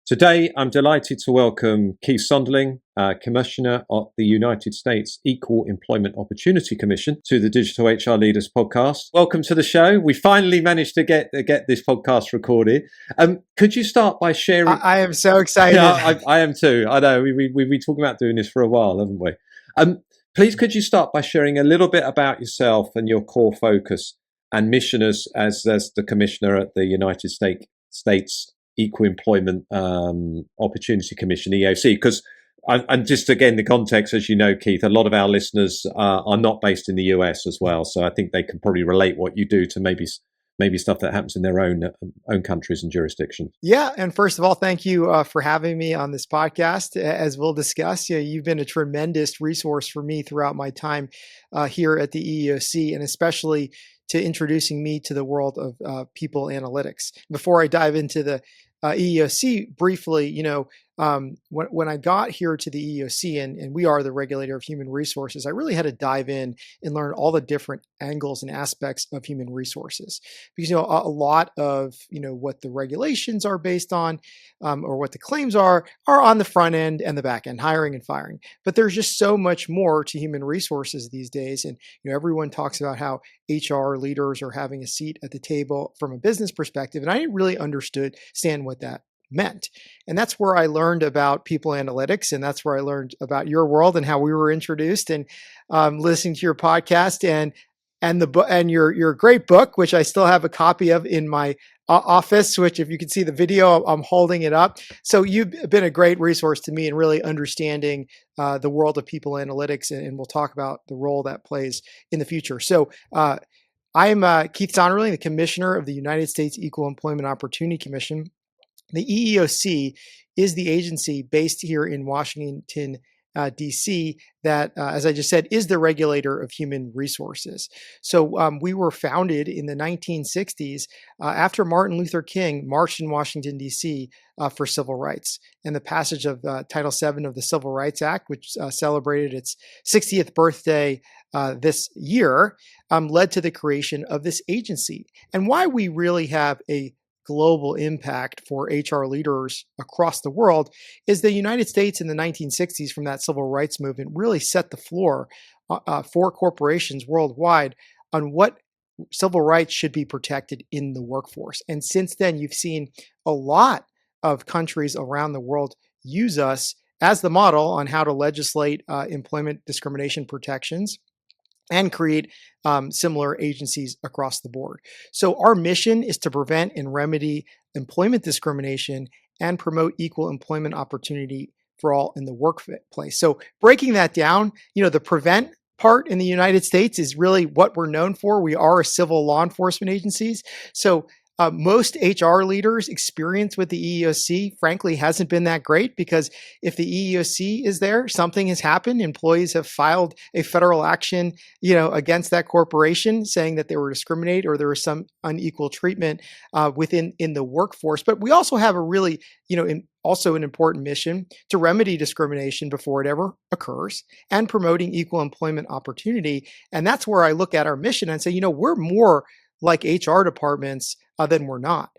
Today, I'm delighted to welcome Keith Sonderling, Commissioner of the United States Equal Employment Opportunity Commission, to the Digital HR Leaders podcast. Welcome to the show. We finally managed to get this podcast recorded. Could you start by sharing? I am so excited. Yeah, I am too. I know we've been talking about doing this for a while, haven't we? Please, could you start by sharing a little bit about yourself and your core focus and mission as the Commissioner at the United States Equal Employment Opportunity Commission, EEOC, because and just again, the context, as you know, Keith, a lot of our listeners are not based in the US as well. So I think they can probably relate what you do to maybe stuff that happens in their own countries and jurisdictions. Yeah. And first of all, thank you for having me on this podcast. As we'll discuss, you've been a tremendous resource for me throughout my time here at the EEOC, and especially to introducing me to the world of people analytics. Before I dive into the EEOC briefly, when I got here to the EEOC, and we are the regulator of human resources, I really had to dive in and learn all the different angles and aspects of human resources. Because, a lot of, what the regulations are based on or what the claims are on the front end and the back end, hiring and firing. But there's just so much more to human resources these days. And, everyone talks about how HR leaders are having a seat at the table from a business perspective. And I didn't really understand what that meant. And that's where I learned about people analytics. And that's where I learned about your world and how we were introduced, and listening to your podcast and the book and your great book, which I still have a copy of in my office, which if you can see the video, I'm holding it up. So you've been a great resource to me in really understanding the world of people analytics, and we'll talk about the role that plays in the future. So I'm Keith Sonderling, the Commissioner of the United States Equal Employment Opportunity Commission. The EEOC is the agency based here in Washington, D.C. that, as I just said, is the regulator of human resources. So we were founded in the 1960s after Martin Luther King marched in Washington, D.C. For civil rights, and the passage of Title VII of the Civil Rights Act, which celebrated its 60th birthday this year, led to the creation of this agency. And why we really have a global impact for HR leaders across the world is the United States in the 1960s, from that civil rights movement, really set the floor for corporations worldwide on what civil rights should be protected in the workforce. And since then, you've seen a lot of countries around the world use us as the model on how to legislate employment discrimination protections and create similar agencies across the board. So our mission is to prevent and remedy employment discrimination and promote equal employment opportunity for all in the workplace. So breaking that down, the prevent part in the United States is really what we're known for. We are a civil law enforcement agencies. So most HR leaders' experience with the EEOC, frankly, hasn't been that great, because if the EEOC is there, something has happened. Employees have filed a federal action, against that corporation, saying that they were discriminated or there was some unequal treatment within the workforce. But we also have a really, also an important mission to remedy discrimination before it ever occurs, and promoting equal employment opportunity. And that's where I look at our mission and say, we're more like HR departments than we're not.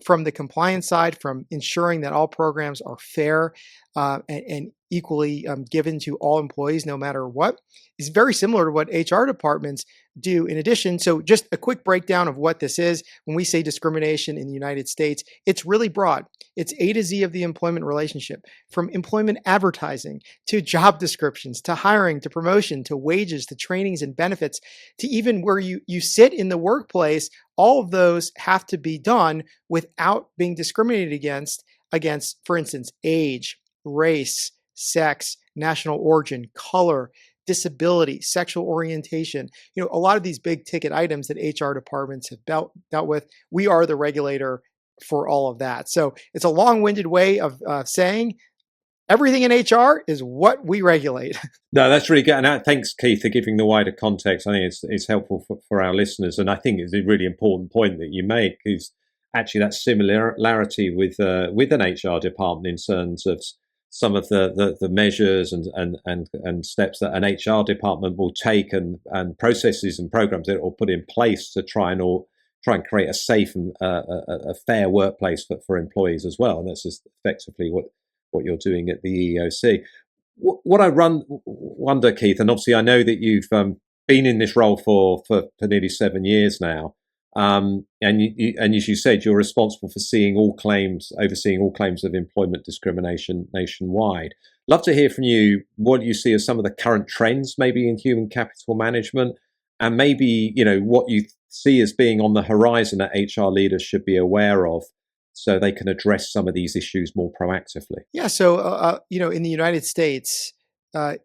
From the compliance side, from ensuring that all programs are fair and equally given to all employees, no matter what, is very similar to what HR departments do in addition. So just a quick breakdown of what this is. When we say discrimination in the United States, it's really broad. It's A to Z of the employment relationship, from employment advertising to job descriptions, to hiring, to promotion, to wages, to trainings and benefits, to even where you sit in the workplace. All of those have to be done without being discriminated against, for instance, age, race, sex, national origin, color, disability, sexual orientation. A lot of these big ticket items that HR departments have dealt with, we are the regulator for all of that. So it's a long-winded way of saying everything in HR is what we regulate. No, that's really good. And thanks, Keith, for giving the wider context. I think it's helpful for our listeners. And I think it's a really important point that you make, is actually that similarity with an HR department in terms of some of the measures and steps that an HR department will take, and processes and programs that it will put in place to try try and create a safe and a fair workplace for employees as well. And that's just effectively what you're doing at the EEOC. What I wonder, Keith, and obviously I know that you've been in this role for nearly 7 years now, and as you said, you're responsible for overseeing all claims of employment discrimination nationwide. Love to hear from you. What do you see as some of the current trends, maybe in human capital management, and maybe what you see as being on the horizon that HR leaders should be aware of, so they can address some of these issues more proactively? Yeah. So, in the United States, a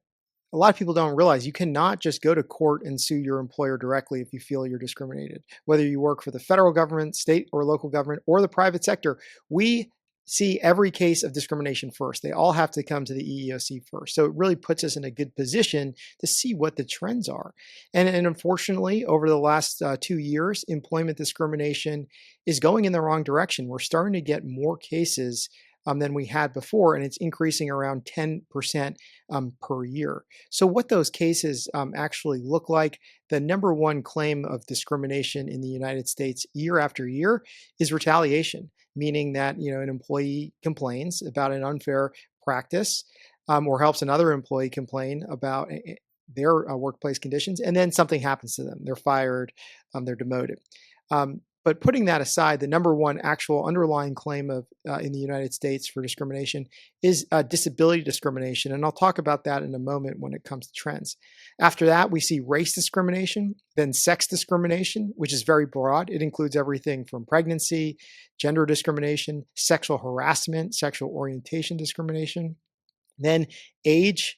lot of people don't realize you cannot just go to court and sue your employer directly if you feel you're discriminated. Whether you work for the federal government, state or local government, or the private sector, we see every case of discrimination first. They all have to come to the EEOC first. So it really puts us in a good position to see what the trends are. And unfortunately, over the last 2 years, employment discrimination is going in the wrong direction. We're starting to get more cases than we had before, and it's increasing around 10% per year. So what those cases actually look like, the number one claim of discrimination in the United States year after year is retaliation, meaning that an employee complains about an unfair practice or helps another employee complain about their workplace conditions, and then something happens to them. They're fired, they're demoted. But putting that aside, the number one actual underlying claim of in the United States for discrimination is disability discrimination. And I'll talk about that in a moment when it comes to trends. After that, we see race discrimination, then sex discrimination, which is very broad. It includes everything from pregnancy, gender discrimination, sexual harassment, sexual orientation discrimination, then age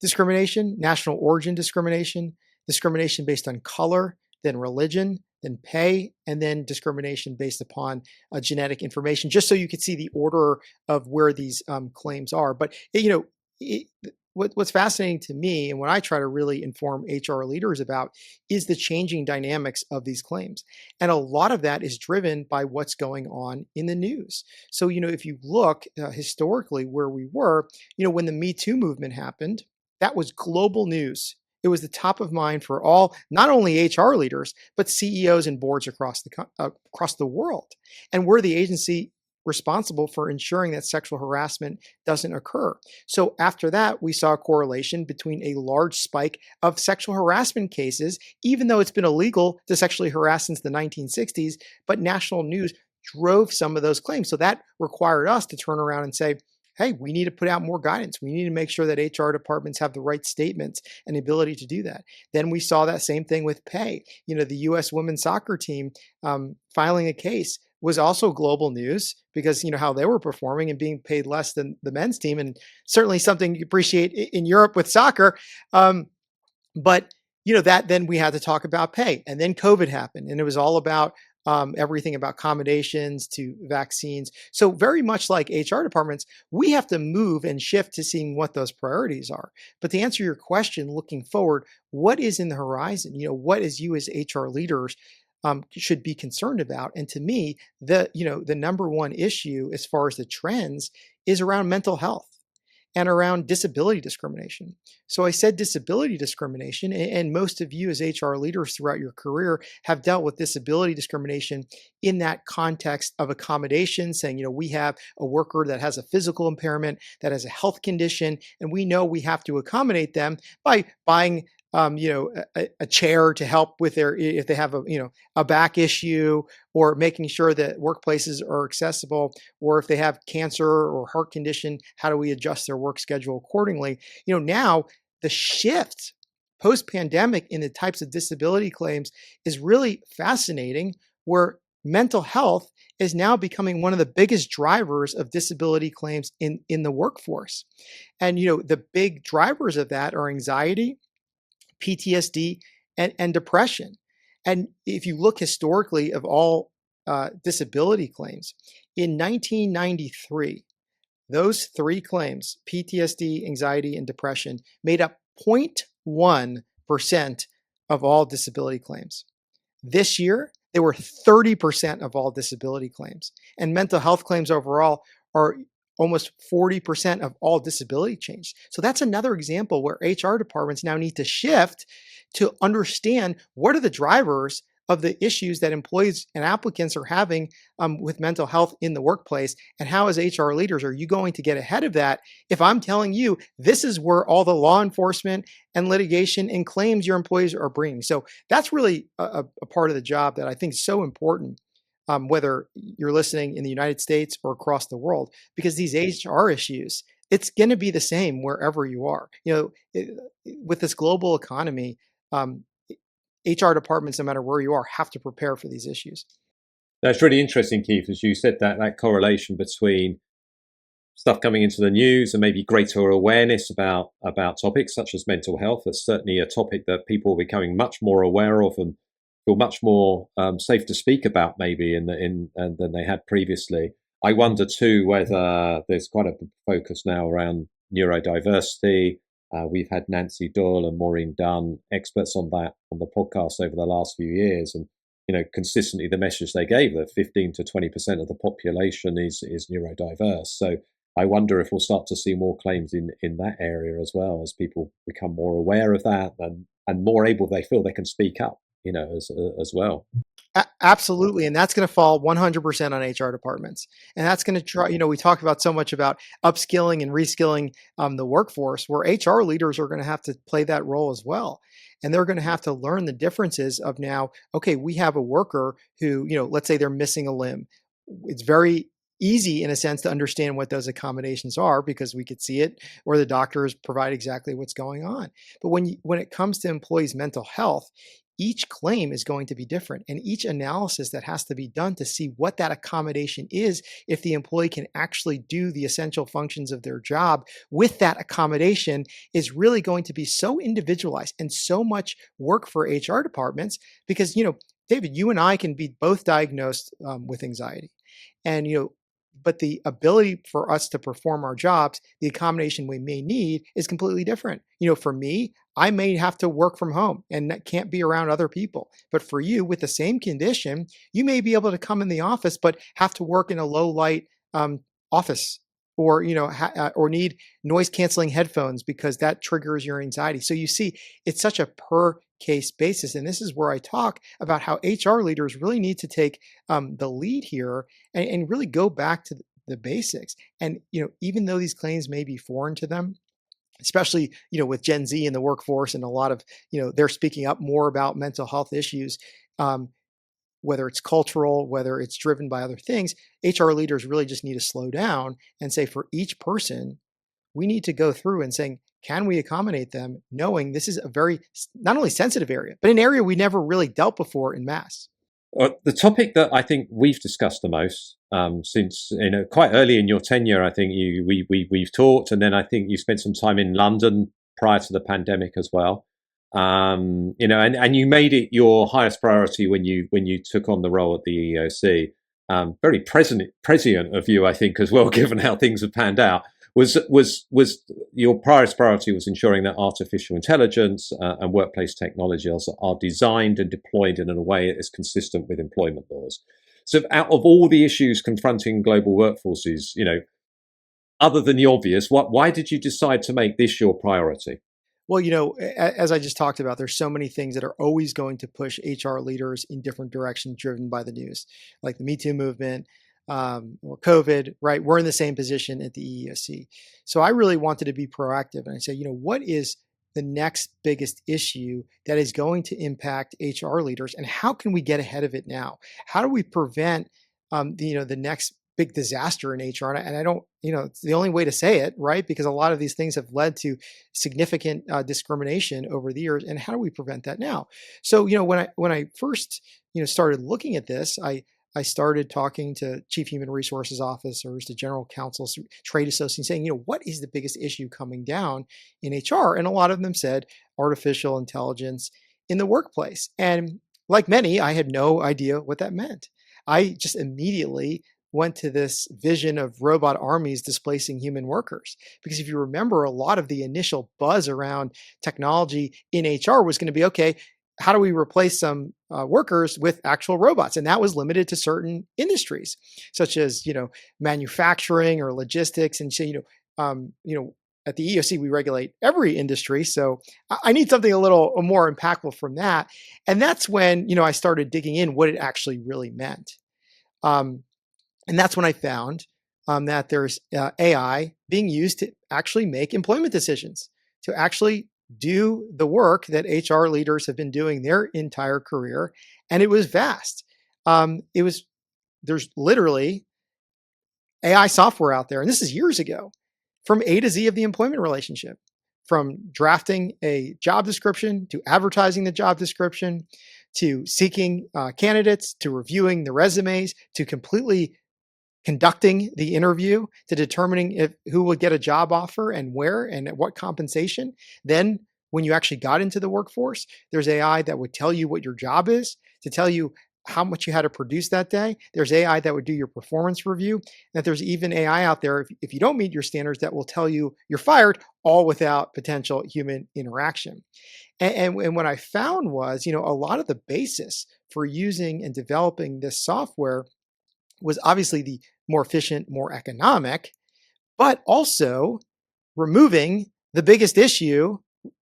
discrimination, national origin discrimination, discrimination based on color, then religion, then pay, and then discrimination based upon genetic information, just so you could see the order of where these claims are. But what's fascinating to me, and what I try to really inform HR leaders about, is the changing dynamics of these claims. And a lot of that is driven by what's going on in the news. So, if you look historically where we were, when the Me Too movement happened, that was global news. It was the top of mind for all, not only HR leaders, but CEOs and boards across the world. And we're the agency responsible for ensuring that sexual harassment doesn't occur. So after that, we saw a correlation between a large spike of sexual harassment cases, even though it's been illegal to sexually harass since the 1960s, but national news drove some of those claims. So that required us to turn around and say, hey, we need to put out more guidance. We need to make sure that HR departments have the right statements and the ability to do that. Then we saw that same thing with pay. The U.S. women's soccer team filing a case was also global news because how they were performing and being paid less than the men's team, and certainly something you appreciate in Europe with soccer. But that then we had to talk about pay, and then COVID happened, and it was all about everything about accommodations to vaccines. So very much like HR departments, we have to move and shift to seeing what those priorities are. But to answer your question, looking forward, what is in the horizon? What is you as HR leaders should be concerned about? And to me, the number one issue as far as the trends is around mental health and around disability discrimination. So I said disability discrimination, and most of you as HR leaders throughout your career have dealt with disability discrimination in that context of accommodation, saying, we have a worker that has a physical impairment, that has a health condition, and we know we have to accommodate them by buying a chair to help with if they have a back issue, or making sure that workplaces are accessible, or if they have cancer or heart condition, how do we adjust their work schedule accordingly? Now the shift post-pandemic in the types of disability claims is really fascinating, where mental health is now becoming one of the biggest drivers of disability claims in the workforce. And the big drivers of that are anxiety, PTSD, and depression. And if you look historically of all disability claims, in 1993, those three claims, PTSD, anxiety, and depression, made up 0.1% of all disability claims. This year, they were 30% of all disability claims. And mental health claims overall are almost 40% of all disability change. So that's another example where HR departments now need to shift to understand what are the drivers of the issues that employees and applicants are having with mental health in the workplace. And how, as HR leaders, are you going to get ahead of that if I'm telling you this is where all the law enforcement and litigation and claims your employees are bringing? So that's really a part of the job that I think is so important, whether you're listening in the United States or across the world, because these HR issues, it's going to be the same wherever you are. With this global economy, um, HR departments, no matter where you are, have to prepare for these issues. That's really interesting, Keith, as you said, that correlation between stuff coming into the news and maybe greater awareness about topics such as mental health. That's certainly a topic that people are becoming much more aware of and feel much more safe to speak about, maybe than they had previously. I wonder too whether there's quite a focus now around neurodiversity. We've had Nancy Doyle and Maureen Dunn, experts on that, on the podcast over the last few years, and consistently the message they gave that 15 to 20% of the population is neurodiverse. So I wonder if we'll start to see more claims in that area as well, as people become more aware of that and more able, they feel they can speak up, as well. Absolutely. And that's going to fall 100% on HR departments. And that's going to try, we talk about so much about upskilling and reskilling the workforce, where HR leaders are going to have to play that role as well. And they're going to have to learn the differences of now, okay, we have a worker who, let's say they're missing a limb. It's very easy in a sense to understand what those accommodations are because we could see it, or the doctors provide exactly what's going on. But when it comes to employees' mental health, each claim is going to be different, and each analysis that has to be done to see what that accommodation is, if the employee can actually do the essential functions of their job with that accommodation, is really going to be so individualized and so much work for HR departments. Because, David, you and I can be both diagnosed with anxiety, and but the ability for us to perform our jobs, the accommodation we may need is completely different. For me, I may have to work from home and that can't be around other people. But for you, with the same condition, you may be able to come in the office, but have to work in a low light office, or or need noise canceling headphones because that triggers your anxiety. So you see, it's such a per case basis, and this is where I talk about how HR leaders really need to take the lead here and really go back to the basics. And even though these claims may be foreign to them, especially with Gen Z in the workforce, and a lot of they're speaking up more about mental health issues, whether it's cultural, whether it's driven by other things, HR leaders really just need to slow down and say, for each person, we need to go through and saying, can we accommodate them, knowing this is a very not only sensitive area, but an area we never really dealt before in mass. The topic that I think we've discussed the most since quite early in your tenure, I think we've talked, and then I think you spent some time in London prior to the pandemic as well. And you made it your highest priority when you took on the role at the EEOC. Very prescient of you, I think, as well, given how things have panned out. Was your priority was ensuring that artificial intelligence and workplace technologies are designed and deployed in a way that is consistent with employment laws. So, out of all the issues confronting global workforces, other than the obvious, why did you decide to make this your priority? Well, as I just talked about, there's so many things that are always going to push HR leaders in different directions driven by the news, like the Me Too movement, or COVID, right? We're in the same position at the EEOC. So I really wanted to be proactive. And I said, what is the next biggest issue that is going to impact HR leaders, and how can we get ahead of it now? How do we prevent the next big disaster in HR? And I don't, it's the only way to say it, right? Because a lot of these things have led to significant discrimination over the years. And how do we prevent that now? So, when I first, started looking at this, I started talking to chief human resources officers, to general counsels, trade associations, saying, what is the biggest issue coming down in HR? And a lot of them said artificial intelligence in the workplace. And like many, I had no idea what that meant. I just immediately went to this vision of robot armies displacing human workers. Because if you remember, a lot of the initial buzz around technology in HR was going to be, okay, how do we replace some workers with actual robots? And that was limited to certain industries, such as manufacturing or logistics. And so at the EEOC, we regulate every industry. So I need something a little more impactful from that. And that's when, I started digging in what it actually really meant. And that's when I found that there's AI being used to actually make employment decisions, to actually do the work that HR leaders have been doing their entire career. And it was vast. There's literally AI software out there, and this is years ago, from A to Z of the employment relationship, from drafting a job description to advertising the job description, to seeking candidates, to reviewing the resumes, to completely conducting the interview, to determining who would get a job offer and where and at what compensation. Then when you actually got into the workforce, there's AI that would tell you what your job is, to tell you how much you had to produce that day. There's AI that would do your performance review. That there's even AI out there, if you don't meet your standards, that will tell you you're fired, all without potential human interaction. And what I found was, a lot of the basis for using and developing this software was obviously the more efficient, more economic, but also removing the biggest issue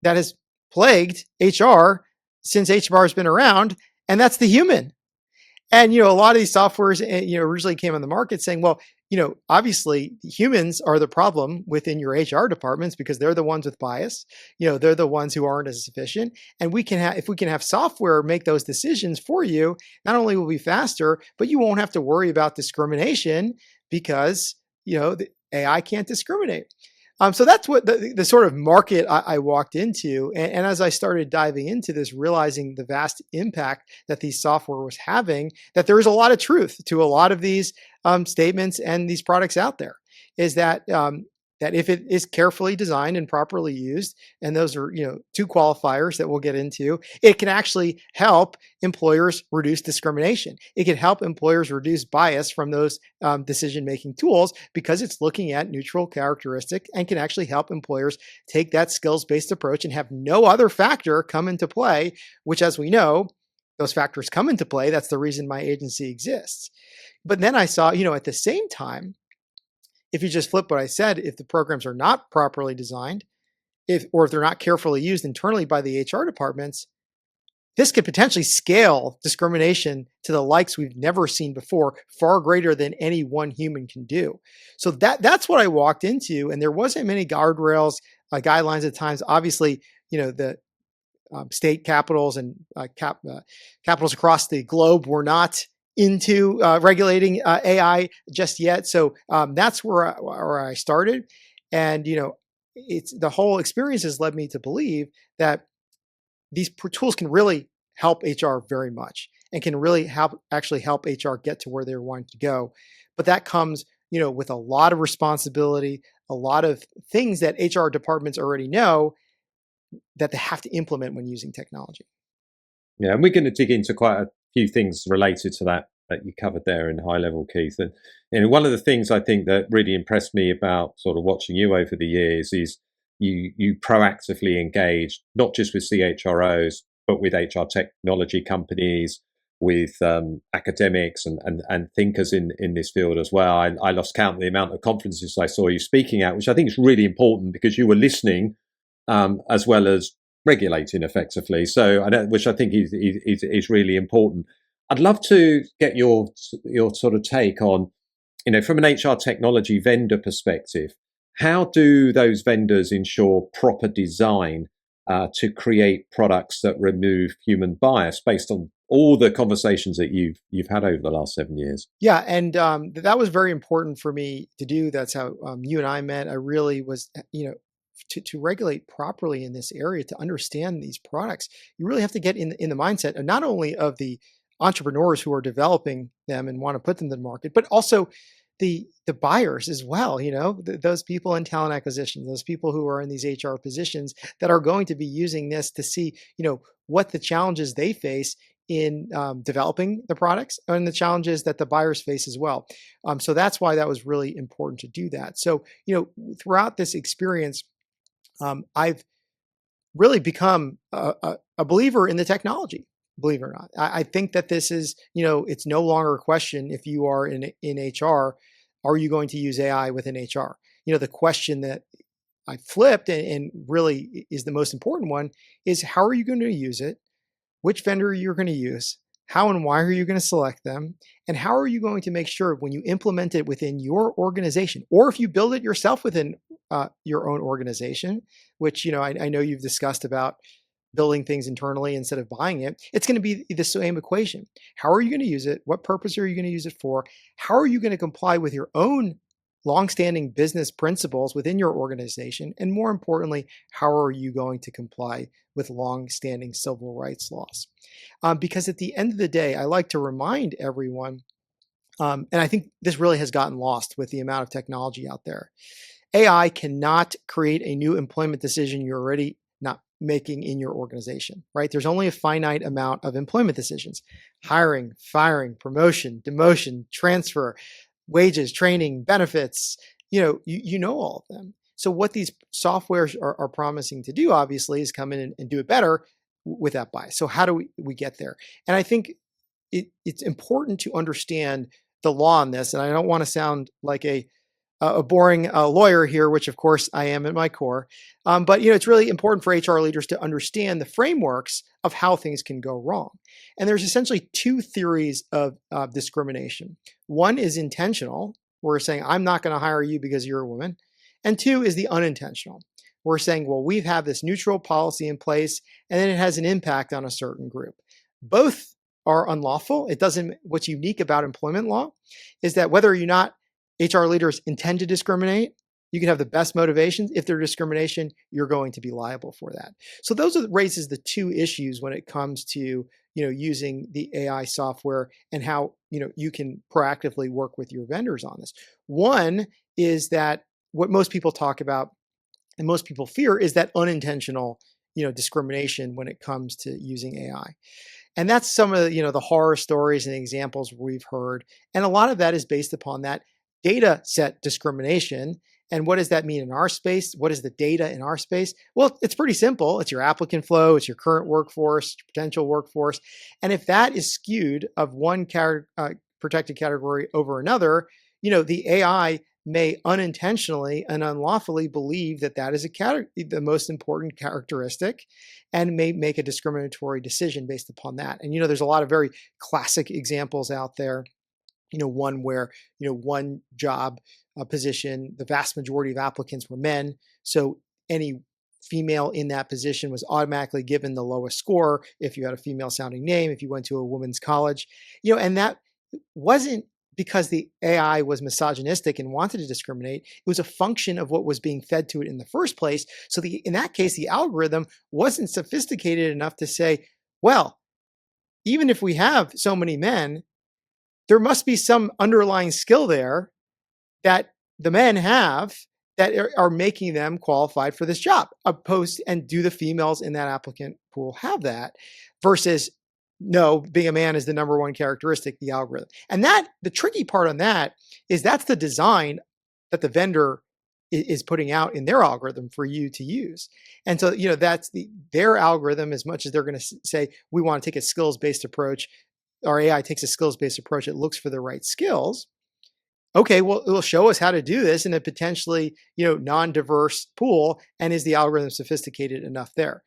that has plagued HR since HR has been around, and that's the human. And, a lot of these softwares, originally came on the market saying, well, obviously humans are the problem within your HR departments because they're the ones with bias. They're the ones who aren't as efficient. And if we can have software make those decisions for you, not only will it be faster, but you won't have to worry about discrimination because, the AI can't discriminate. So that's what the sort of market I walked into. And as I started diving into this, realizing the vast impact that these software was having, that there is a lot of truth to a lot of these statements and these products out there, is that that if it is carefully designed and properly used, and those are, two qualifiers that we'll get into, it can actually help employers reduce discrimination. It can help employers reduce bias from those decision-making tools because it's looking at neutral characteristics and can actually help employers take that skills-based approach and have no other factor come into play, which, as we know, those factors come into play. That's the reason my agency exists. But then I saw, at the same time, if you just flip what I said, if the programs are not properly designed, if they're not carefully used internally by the HR departments, this could potentially scale discrimination to the likes we've never seen before, far greater than any one human can do. So that's what I walked into, and there wasn't many guardrails, guidelines at times. Obviously, the state capitals and capitals across the globe were not into regulating AI just yet. So that's where I started. And, it's the whole experience has led me to believe that these tools can really help HR very much and can really actually help HR get to where they're wanting to go. But that comes, with a lot of responsibility, a lot of things that HR departments already know that they have to implement when using technology. Yeah, and we're going to dig into quite a few things related to that you covered there in high level, Keith. And one of the things I think that really impressed me about sort of watching you over the years is you proactively engaged not just with CHROs but with HR technology companies, with academics and thinkers in this field as well. I lost count of the amount of conferences I saw you speaking at, which I think is really important because you were listening as well as regulating effectively. So, which I think is really important. I'd love to get your sort of take on, from an HR technology vendor perspective, how do those vendors ensure proper design to create products that remove human bias based on all the conversations that you've had over the last 7 years? Yeah, and that was very important for me to do. That's how you and I met. I really was, to regulate properly in this area, to understand these products, you really have to get in the mindset of not only of the entrepreneurs who are developing them and want to put them to the market, but also the buyers as well. Those people in talent acquisition, those people who are in these HR positions that are going to be using this to see, what the challenges they face in developing the products and the challenges that the buyers face as well. So that's why that was really important to do that. So, throughout this experience, I've really become a believer in the technology. Believe it or not, I think that this is, it's no longer a question if you are in HR, are you going to use AI within HR? The question that I flipped and really is the most important one is how are you going to use it? Which vendor you're going to use? How and why are you going to select them? And how are you going to make sure when you implement it within your organization, or if you build it yourself within your own organization, which I know you've discussed about building things internally instead of buying it, it's going to be the same equation. How are you going to use it? What purpose are you going to use it for? How are you going to comply with your own longstanding business principles within your organization? And more importantly, how are you going to comply with longstanding civil rights laws? Because at the end of the day, I like to remind everyone, and I think this really has gotten lost with the amount of technology out there. AI cannot create a new employment decision you're already not making in your organization, right? There's only a finite amount of employment decisions: hiring, firing, promotion, demotion, transfer, wages, training, benefits. You know all of them. So what these softwares are promising to do, obviously, is come in and do it better with that bias. So how do we get there? And I think it's important to understand the law on this. And I don't want to sound like a boring lawyer here, which of course I am at my core. But it's really important for HR leaders to understand the frameworks of how things can go wrong. And there's essentially two theories of discrimination. One is intentional. We're saying, I'm not going to hire you because you're a woman. And two is the unintentional. We're saying, well, we have this neutral policy in place, and then it has an impact on a certain group. Both are unlawful. What's unique about employment law is that whether or not HR leaders intend to discriminate, you can have the best motivations. If there's discrimination, you're going to be liable for that. So those raises the two issues when it comes to using the AI software and how you can proactively work with your vendors on this. One is that what most people talk about and most people fear is that unintentional discrimination when it comes to using AI. And that's some of the horror stories and examples we've heard. And a lot of that is based upon that data set discrimination. And what does that mean in our space? What is the data in our space? Well, it's pretty simple. It's your applicant flow, it's your current workforce, potential workforce. And if that is skewed of one protected category over another, the AI may unintentionally and unlawfully believe that that is the most important characteristic, and may make a discriminatory decision based upon that. And there's a lot of very classic examples out there. One where one job position, the vast majority of applicants were men, so any female in that position was automatically given the lowest score if you had a female sounding name, if you went to a women's college, and that wasn't because the AI was misogynistic and wanted to discriminate. It was a function of what was being fed to it in the first place. So in that case, the algorithm wasn't sophisticated enough to say, well, even if we have so many men, there must be some underlying skill there that the men have that are making them qualified for this job. And do the females in that applicant pool have that? Versus, no, being a man is the number one characteristic, the algorithm. And the tricky part on that is that's the design that the vendor is putting out in their algorithm for you to use. And so, that's their algorithm. As much as they're going to say, we want to take a skills-based approach, our AI takes a skills-based approach, it looks for the right skills. Okay, well, it will show us how to do this in a potentially, non-diverse pool. And is the algorithm sophisticated enough there?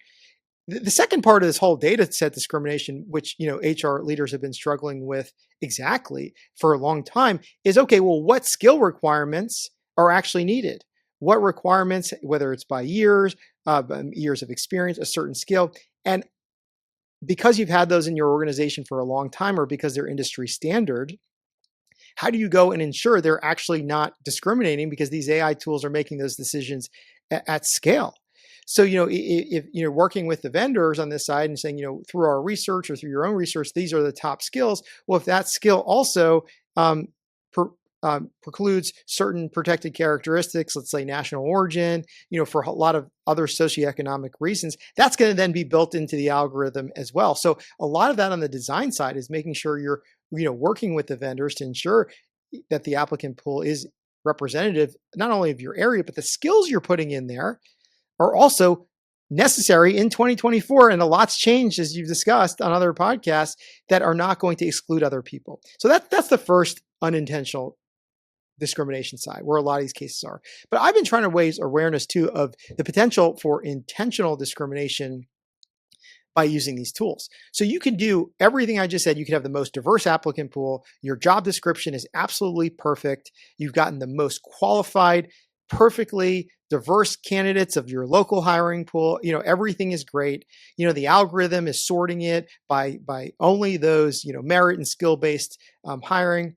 The second part of this whole data set discrimination, which HR leaders have been struggling with exactly for a long time, is okay, well, what skill requirements are actually needed? What requirements, whether it's by years of experience, a certain skill, and because you've had those in your organization for a long time, or because they're industry standard, how do you go and ensure they're actually not discriminating because these AI tools are making those decisions at scale? So, if you're working with the vendors on this side and saying, through our research or through your own research, these are the top skills. Well, if that skill also precludes certain protected characteristics, let's say national origin, for a lot of other socioeconomic reasons, that's going to then be built into the algorithm as well. So a lot of that on the design side is making sure you're, working with the vendors to ensure that the applicant pool is representative, not only of your area, but the skills you're putting in there are also necessary in 2024. And a lot's changed, as you've discussed on other podcasts, that are not going to exclude other people. So that's the first unintentional discrimination side, where a lot of these cases are. But I've been trying to raise awareness too of the potential for intentional discrimination by using these tools. So you can do everything I just said. You can have the most diverse applicant pool. Your job description is absolutely perfect. You've gotten the most qualified, perfectly diverse candidates of your local hiring pool. Everything is great. The algorithm is sorting it by only those, merit and skill-based hiring.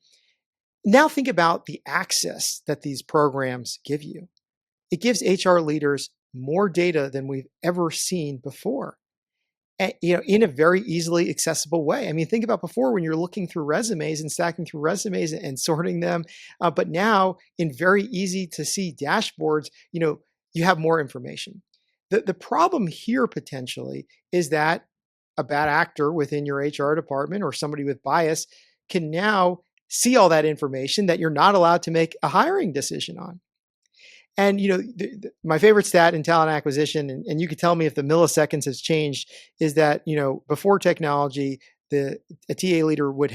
Now think about the access that these programs give you. It gives HR leaders more data than we've ever seen before. In a very easily accessible way. I mean, think about before when you're looking through resumes and stacking through resumes and sorting them, but now in very easy to see dashboards, you have more information. The problem here potentially is that a bad actor within your HR department or somebody with bias can now see all that information that you're not allowed to make a hiring decision on. And my favorite stat in talent acquisition, and you could tell me if the milliseconds has changed, is that before technology, a TA leader would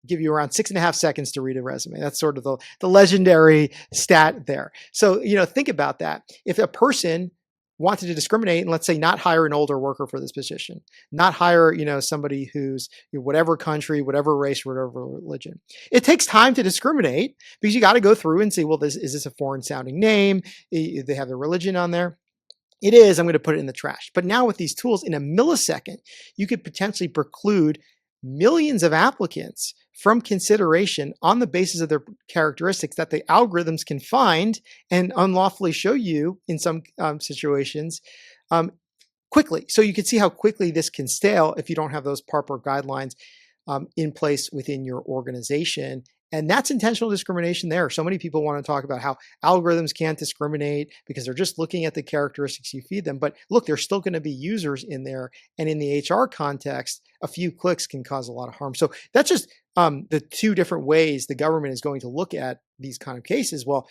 give you around 6.5 seconds to read a resume. That's sort of the legendary stat there. So think about that. If a person wanted to discriminate and let's say not hire an older worker for this position, not hire somebody who's whatever country, whatever race, whatever religion, it takes time to discriminate because you got to go through and say, well, is this a foreign sounding name? They have their religion on there. It is. I'm going to put it in the trash. But now with these tools, in a millisecond, you could potentially preclude millions of applicants from consideration on the basis of their characteristics that the algorithms can find and unlawfully show you in some situations quickly. So you can see how quickly this can stale if you don't have those proper guidelines in place within your organization. And that's intentional discrimination there. So many people want to talk about how algorithms can't discriminate because they're just looking at the characteristics you feed them. But look, there's still going to be users in there. And in the HR context, a few clicks can cause a lot of harm. So that's just the two different ways the government is going to look at these kind of cases. Well,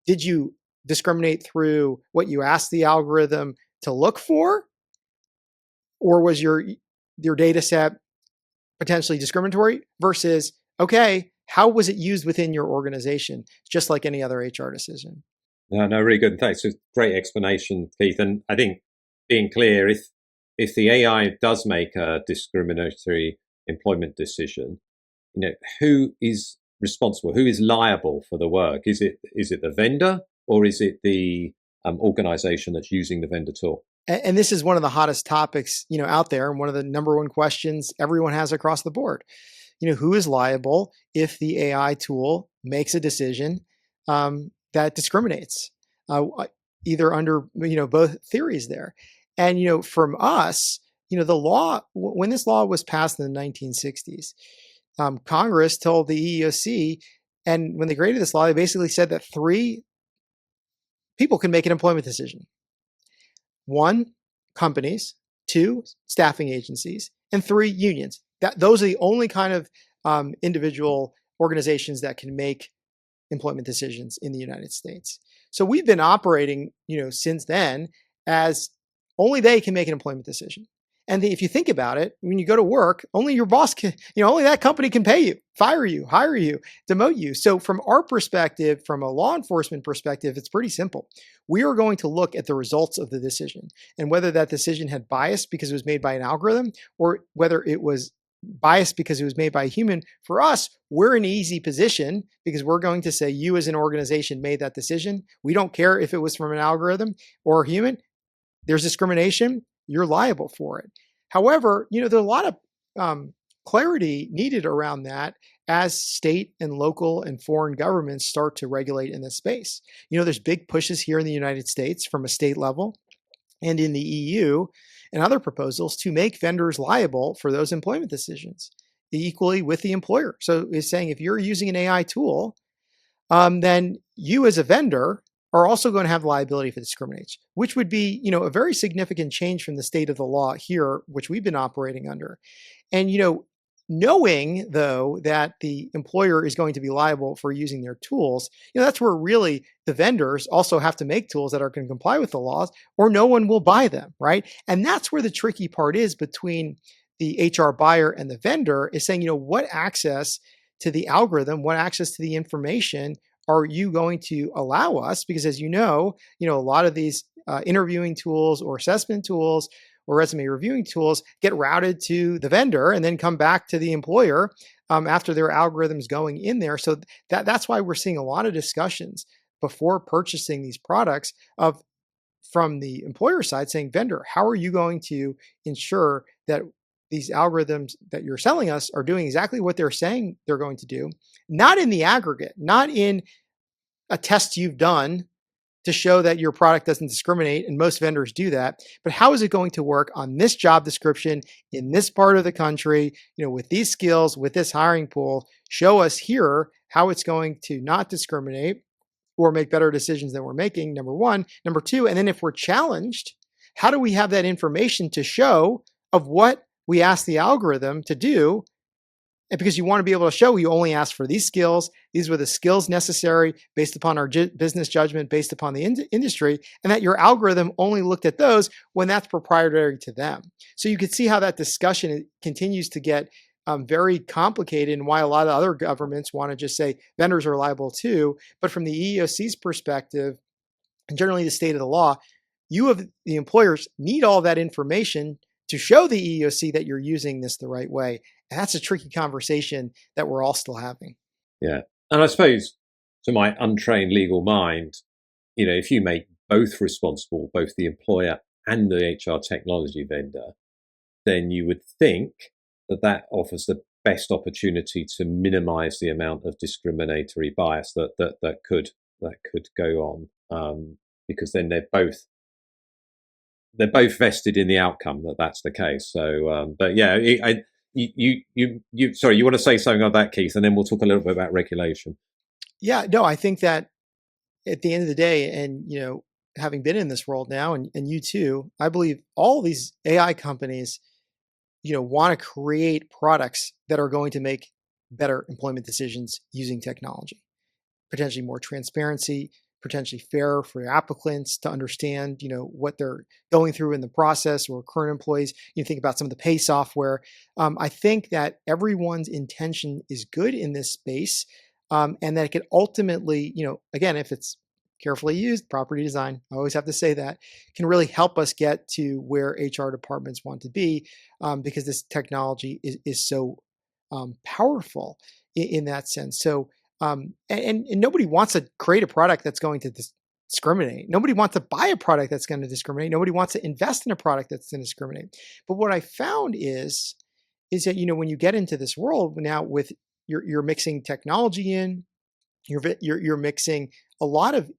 did you discriminate through what you asked the algorithm to look for? Or was your data set potentially discriminatory versus, okay, how was it used within your organization? Just like any other HR decision. No, really good. Thanks. It's a great explanation, Keith. And I think being clear, if the AI does make a discriminatory employment decision, who is responsible? Who is liable for the work? Is it the vendor or is it the organization that's using the vendor tool? And this is one of the hottest topics, out there, and one of the number one questions everyone has across the board. Who is liable if the AI tool makes a decision that discriminates, either under both theories there. And from us, the law, when this law was passed in the 1960s, Congress told the EEOC, and when they created this law, they basically said that 3 people can make an employment decision. 1, companies; 2, staffing agencies; and 3, unions. Those are the only kind of individual organizations that can make employment decisions in the United States. So we've been operating, since then as only they can make an employment decision. And if you think about it, when you go to work, only your boss can, only that company can pay you, fire you, hire you, demote you. So from our perspective, from a law enforcement perspective, it's pretty simple. We are going to look at the results of the decision and whether that decision had bias because it was made by an algorithm or whether it was biased because it was made by a human. For us, we're in an easy position because we're going to say you as an organization made that decision. We don't care if it was from an algorithm or a human. There's discrimination. You're liable for it. However, there's a lot of clarity needed around that as state and local and foreign governments start to regulate in this space. There's big pushes here in the United States from a state level and in the EU and other proposals to make vendors liable for those employment decisions equally with the employer. So it's saying if you're using an AI tool, then you as a vendor are also going to have liability if it discriminates, which would be, a very significant change from the state of the law here, which we've been operating under. And, knowing though that the employer is going to be liable for using their tools, that's where really the vendors also have to make tools that are going to comply with the laws or no one will buy them, right? And that's where the tricky part is between the HR buyer and the vendor is saying, what access to the algorithm, what access to the information are you going to allow us? Because as a lot of these interviewing tools or assessment tools or resume reviewing tools get routed to the vendor and then come back to the employer after their algorithms going in there. So that's why we're seeing a lot of discussions before purchasing these products of from the employer side saying, vendor, how are you going to ensure that these algorithms that you're selling us are doing exactly what they're saying they're going to do, not in the aggregate, not in a test you've done to show that your product doesn't discriminate, and most vendors do that. But how is it going to work on this job description in this part of the country, with these skills, with this hiring pool? Show us here how it's going to not discriminate or make better decisions than we're making, number one. Number two, and then if we're challenged, how do we have that information to show of what we ask the algorithm to do? And because you want to be able to show you only asked for these skills, these were the skills necessary based upon our business judgment, based upon the industry, and that your algorithm only looked at those when that's proprietary to them. So you can see how that discussion continues to get very complicated, and why a lot of other governments want to just say vendors are liable too. But from the EEOC's perspective, and generally the state of the law, you have the employers need all that information to show the EEOC that you're using this the right way. And that's a tricky conversation that we're all still having. Yeah. And I suppose, to my untrained legal mind, if you make both responsible, both the employer and the HR technology vendor, then you would think that offers the best opportunity to minimize the amount of discriminatory bias that could go on, because then they're both vested in the outcome that's the case. So, but yeah, sorry, you want to say something on that, Keith, and then we'll talk a little bit about regulation. Yeah, no, I think that at the end of the day, and having been in this world now, and you too, I believe all these AI companies, want to create products that are going to make better employment decisions using technology, potentially more transparency, potentially fairer for applicants to understand, what they're going through in the process, or current employees. You think about some of the pay software. I think that everyone's intention is good in this space, and that it could ultimately, again, if it's carefully used, property design, I always have to say that, can really help us get to where HR departments want to be, because this technology is so powerful in that sense. So, and nobody wants to create a product that's going to discriminate. Nobody wants to buy a product that's going to discriminate. Nobody wants to invest in a product that's going to discriminate. But what I found is that, when you get into this world now with you're mixing technology in, you're mixing a lot of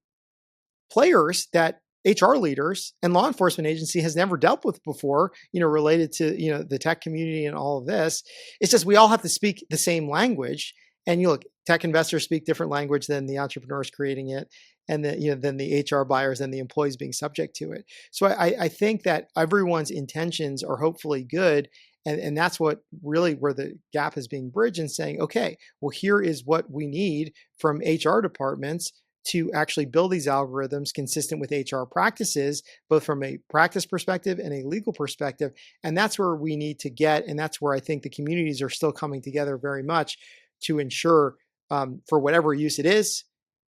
players that HR leaders and law enforcement agency has never dealt with before, related to, the tech community and all of this. It's just, we all have to speak the same language. And look, tech investors speak different language than the entrepreneurs creating it, and than the HR buyers and the employees being subject to it. So I think that everyone's intentions are hopefully good. And that's what really where the gap is being bridged, and saying, okay, well, here is what we need from HR departments to actually build these algorithms consistent with HR practices, both from a practice perspective and a legal perspective. And that's where we need to get. And that's where I think the communities are still coming together very much to ensure, for whatever use it is,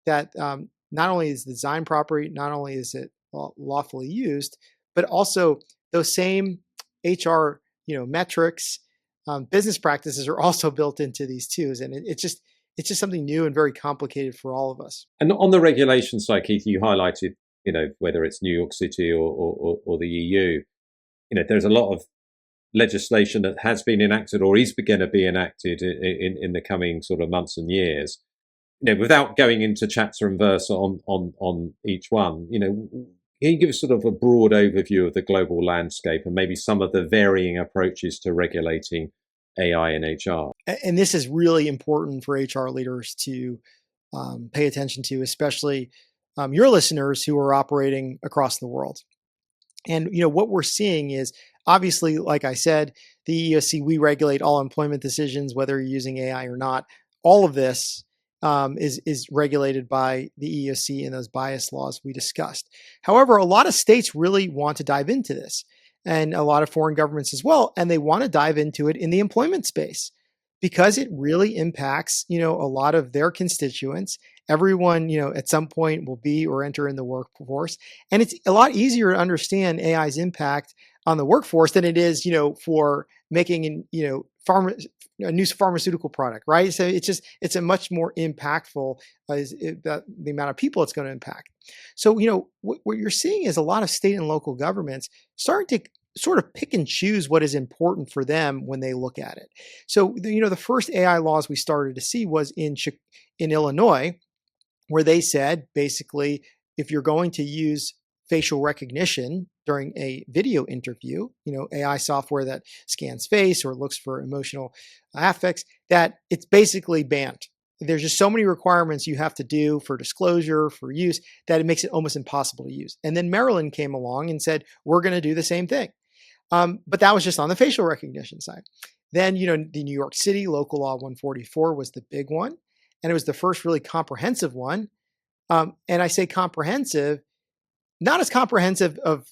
that not only is the design property, not only is it lawfully used, but also those same HR metrics, business practices are also built into these too. And it's just something new and very complicated for all of us. And on the regulation side, Keith, you highlighted, whether it's New York City or the EU, there's a lot of legislation that has been enacted or is going to be enacted in the coming sort of months and years. Without going into chapter and verse on each one, can you give us sort of a broad overview of the global landscape and maybe some of the varying approaches to regulating AI and HR? And this is really important for HR leaders to pay attention to, especially your listeners who are operating across the world. And what we're seeing is, obviously, like I said, the EEOC, we regulate all employment decisions, whether you're using AI or not. All of this is regulated by the EEOC and those bias laws we discussed. However, a lot of states really want to dive into this, and a lot of foreign governments as well, and they want to dive into it in the employment space, because it really impacts, a lot of their constituents. Everyone, at some point will be or enter in the workforce. And it's a lot easier to understand AI's impact on the workforce than it is, for making, a new pharmaceutical product, right? So it's a much more impactful the amount of people it's going to impact. So, what you're seeing is a lot of state and local governments starting to sort of pick and choose what is important for them when they look at it. So, the first AI laws we started to see was in Illinois, where they said basically, if you're going to use facial recognition during a video interview, AI software that scans face or looks for emotional affects, that it's basically banned. There's just so many requirements you have to do for disclosure, for use, that it makes it almost impossible to use. And then Maryland came along and said, we're going to do the same thing. But that was just on the facial recognition side. Then, the New York City Local Law 144 was the big one. And it was the first really comprehensive one. And I say comprehensive, not as comprehensive of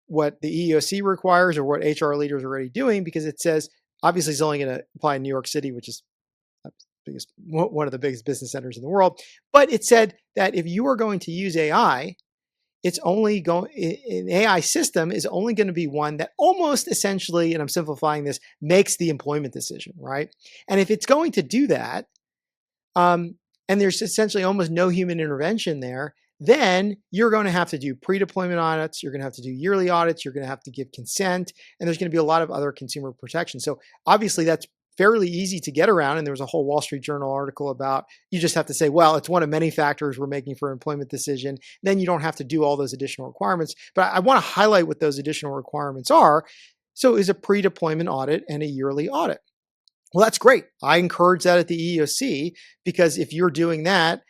what the EEOC requires or what HR leaders are already doing, because it says, obviously it's only going to apply in New York City, which is one of the biggest business centers in the world. But it said that if you are going to use AI, an AI system is only going to be one that almost essentially, and I'm simplifying this, makes the employment decision, right? And if it's going to do that, and there's essentially almost no human intervention there, then you're going to have to do pre-deployment audits, you're going to have to do yearly audits, you're going to have to give consent, and there's going to be a lot of other consumer protection. So obviously that's fairly easy to get around. And there was a whole Wall Street Journal article about, you just have to say, well, it's one of many factors we're making for an employment decision. Then you don't have to do all those additional requirements. But I want to highlight what those additional requirements are. So is a pre-deployment audit and a yearly audit. Well, that's great. I encourage that at the EEOC, because if you're doing that,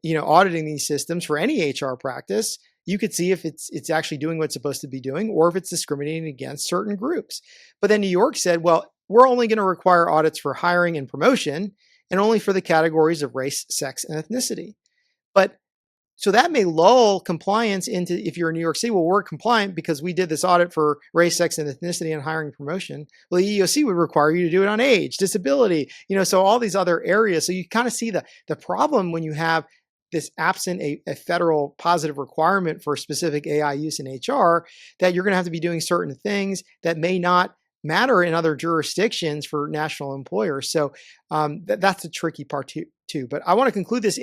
auditing these systems for any HR practice, you could see if it's actually doing what it's supposed to be doing, or if it's discriminating against certain groups. But then New York said, well, we're only going to require audits for hiring and promotion, and only for the categories of race, sex, and ethnicity. But so that may lull compliance into, if you're in New York City, well, we're compliant because we did this audit for race, sex, and ethnicity and hiring and promotion. Well, the EEOC would require you to do it on age, disability, so all these other areas. So you kind of see the problem when you have this absent a federal positive requirement for specific AI use in HR, that you're going to have to be doing certain things that may not matter in other jurisdictions for national employers. So that's a tricky part too. But I want to conclude this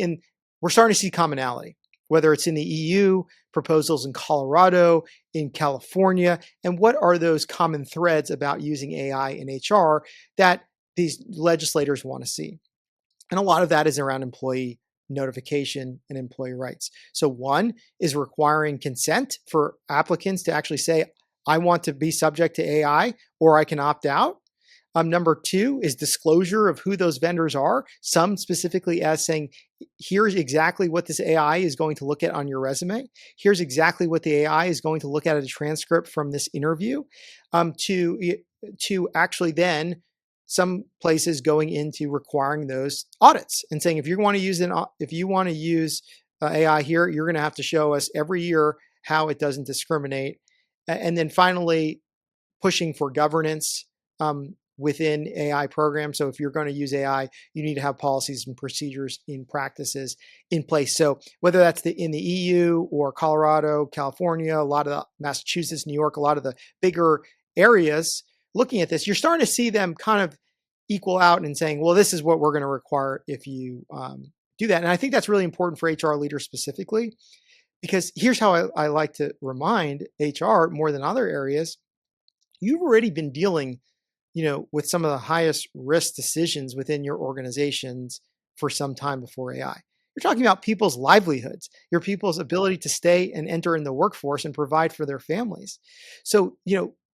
we're starting to see commonality, whether it's in the EU, proposals in Colorado, in California, and what are those common threads about using AI in HR that these legislators want to see. And a lot of that is around employee notification and employee rights. So one is requiring consent for applicants to actually say, I want to be subject to AI, or I can opt out. Number two is disclosure of who those vendors are, some specifically as saying, here's exactly what this AI is going to look at on your resume. Here's exactly what the AI is going to look at a transcript from this interview, to actually then some places going into requiring those audits and saying, if you want to use AI here, you're going to have to show us every year how it doesn't discriminate. And then finally, pushing for governance within AI programs. So if you're going to use AI, you need to have policies and procedures and practices in place. So whether that's in the EU or Colorado, California, a lot of the Massachusetts, New York, a lot of the bigger areas looking at this, you're starting to see them kind of equal out and saying, well, this is what we're going to require if you do that. And I think that's really important for HR leaders specifically, because here's how I like to remind HR more than other areas. You've already been dealing, with some of the highest risk decisions within your organizations for some time before AI. You're talking about people's livelihoods, your people's ability to stay and enter in the workforce and provide for their families. So,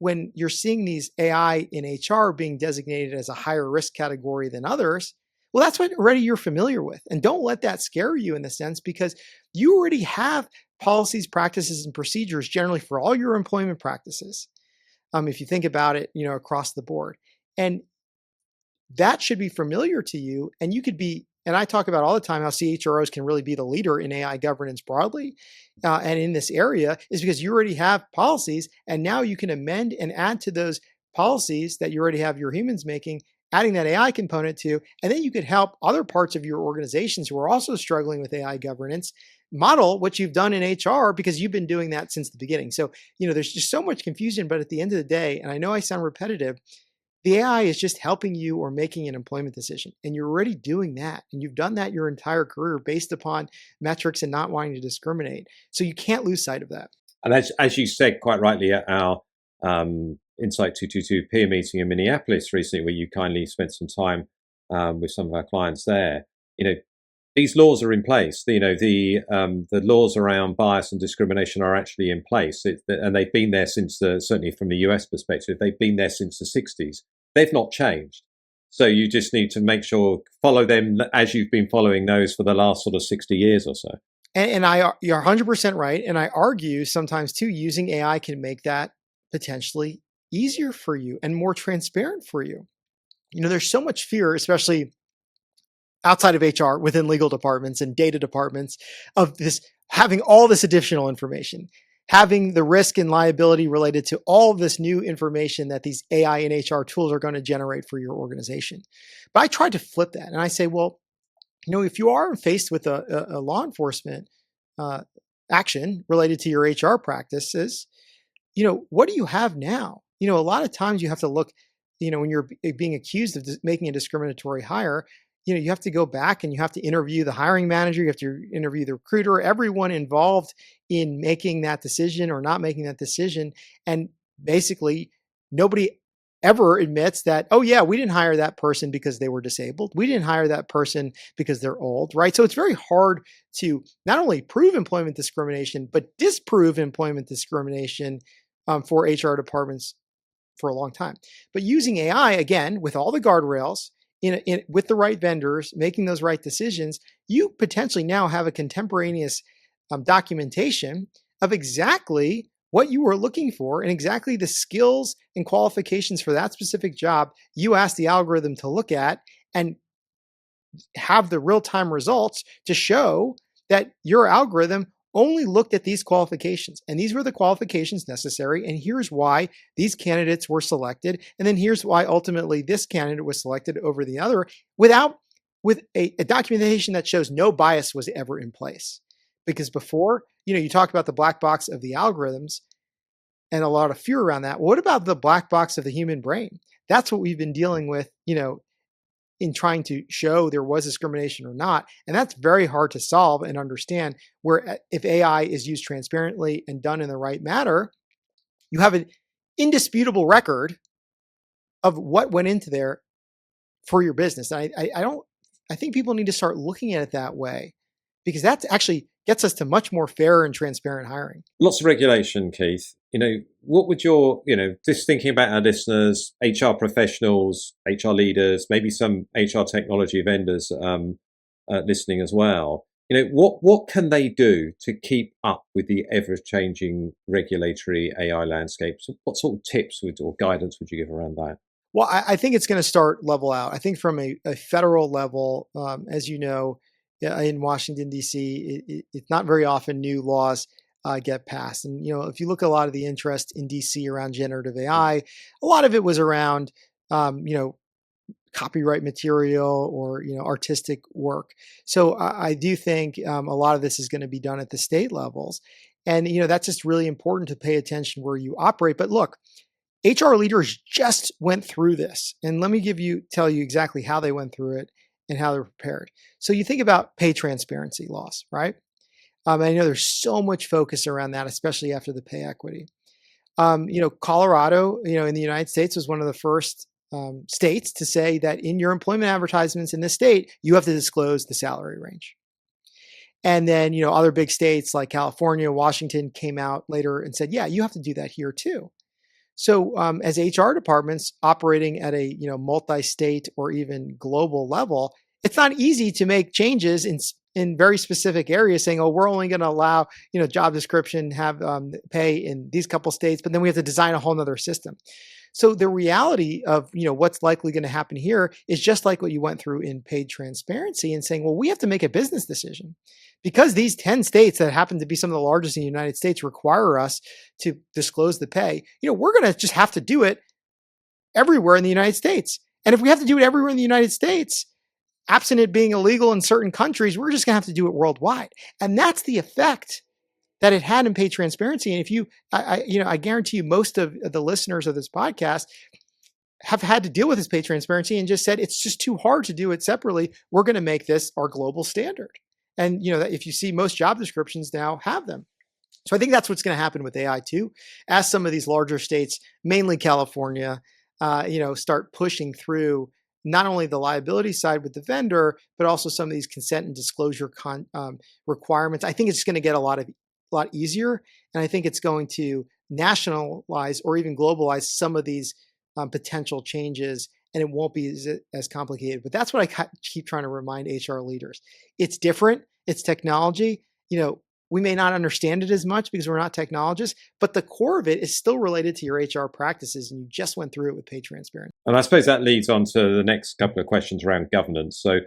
when you're seeing these AI in HR being designated as a higher risk category than others, well, that's what already you're familiar with. And don't let that scare you in the sense, because you already have policies, practices, and procedures generally for all your employment practices. If you think about it, across the board. And that should be familiar to you. And you could be, and I talk about all the time how CHROs can really be the leader in AI governance broadly and in this area, is because you already have policies, and now you can amend and add to those policies that you already have your humans making adding that AI component to, and then you could help other parts of your organizations who are also struggling with AI governance model what you've done in HR because you've been doing that since the beginning. So, there's just so much confusion, but at the end of the day, and I know I sound repetitive, the AI is just helping you or making an employment decision. And you're already doing that. And you've done that your entire career based upon metrics and not wanting to discriminate. So you can't lose sight of that. And as you said quite rightly at our Insight 222 peer meeting in Minneapolis recently, where you kindly spent some time with some of our clients there, these laws are in place. The laws around bias and discrimination are actually in place, and they've been there since certainly from the US perspective, they've been there since the 60s. They've not changed. So you just need to make sure, follow them as you've been following those for the last sort of 60 years or so. And you're 100% right. And I argue sometimes too, using AI can make that potentially easier for you and more transparent for you. There's so much fear, especially outside of HR, within legal departments and data departments, of this having all this additional information, having the risk and liability related to all of this new information that these AI and HR tools are going to generate for your organization. But I tried to flip that, and I say, well, if you are faced with a law enforcement action related to your HR practices, what do you have now? A lot of times you have to look, when you're being accused of making a discriminatory hire, you have to go back and you have to interview the hiring manager, you have to interview the recruiter, everyone involved in making that decision or not making that decision. And basically, nobody ever admits that, oh yeah, we didn't hire that person because they were disabled. We didn't hire that person because they're old, right? So it's very hard to not only prove employment discrimination, but disprove employment discrimination for HR departments for a long time. But using AI, again, with all the guardrails, with the right vendors, making those right decisions, you potentially now have a contemporaneous documentation of exactly what you were looking for and exactly the skills and qualifications for that specific job you asked the algorithm to look at, and have the real-time results to show that your algorithm only looked at these qualifications, and these were the qualifications necessary, and here's why these candidates were selected, and then here's why ultimately this candidate was selected over the other, with a documentation that shows no bias was ever in place. Because before, you talk about the black box of the algorithms and a lot of fear around that. What about the black box of the human brain? That's what we've been dealing with, in trying to show there was discrimination or not. And that's very hard to solve and understand, where if AI is used transparently and done in the right manner, you have an indisputable record of what went into there for your business. And I think people need to start looking at it that way, because that actually gets us to much more fair and transparent hiring. Lots of regulation, Keith. What would just thinking about our listeners, HR professionals, HR leaders, maybe some HR technology vendors listening as well. What can they do to keep up with the ever-changing regulatory AI landscape? So what sort of tips or guidance would you give around that? Well, I think it's going to start level out. I think from a federal level, as you know, in Washington, D.C., it's not very often new laws get passed. And, if you look at a lot of the interest in DC around generative AI, a lot of it was around, copyright material or, artistic work. So I do think a lot of this is going to be done at the state levels. And, that's just really important to pay attention where you operate. But look, HR leaders just went through this. And let me tell you exactly how they went through it and how they're prepared. So you think about pay transparency laws, right? I know there's so much focus around that, especially after the pay equity. Colorado, in the United States was one of the first states to say that in your employment advertisements in this state, you have to disclose the salary range. And then, other big states like California, Washington came out later and said, yeah, you have to do that here too. So as HR departments operating at a multi-state or even global level, it's not easy to make changes in very specific areas, saying, oh, we're only going to allow job description have pay in these couple states, but then we have to design a whole nother system. So the reality of what's likely going to happen here is just like what you went through in paid transparency, and saying, well, we have to make a business decision. Because these 10 states that happen to be some of the largest in the United States require us to disclose the pay, we're going to just have to do it everywhere in the United States. And if we have to do it everywhere in the United States, absent it being illegal in certain countries, we're just going to have to do it worldwide. And that's the effect that it had in pay transparency. And if you, I guarantee you, most of the listeners of this podcast have had to deal with this pay transparency and just said it's just too hard to do it separately. We're going to make this our global standard. And if you see, most job descriptions now have them. So I think that's what's going to happen with AI too, as some of these larger states, mainly California, start pushing through not only the liability side with the vendor, but also some of these consent and disclosure requirements. I think it's going to get a lot easier, and I think it's going to nationalize or even globalize some of these potential changes, and it won't be as complicated. But that's what I keep trying to remind HR leaders. It's different. It's technology. We may not understand it as much because we're not technologists, but the core of it is still related to your HR practices, and you just went through it with pay transparency. And I suppose that leads on to the next couple of questions around governance. So,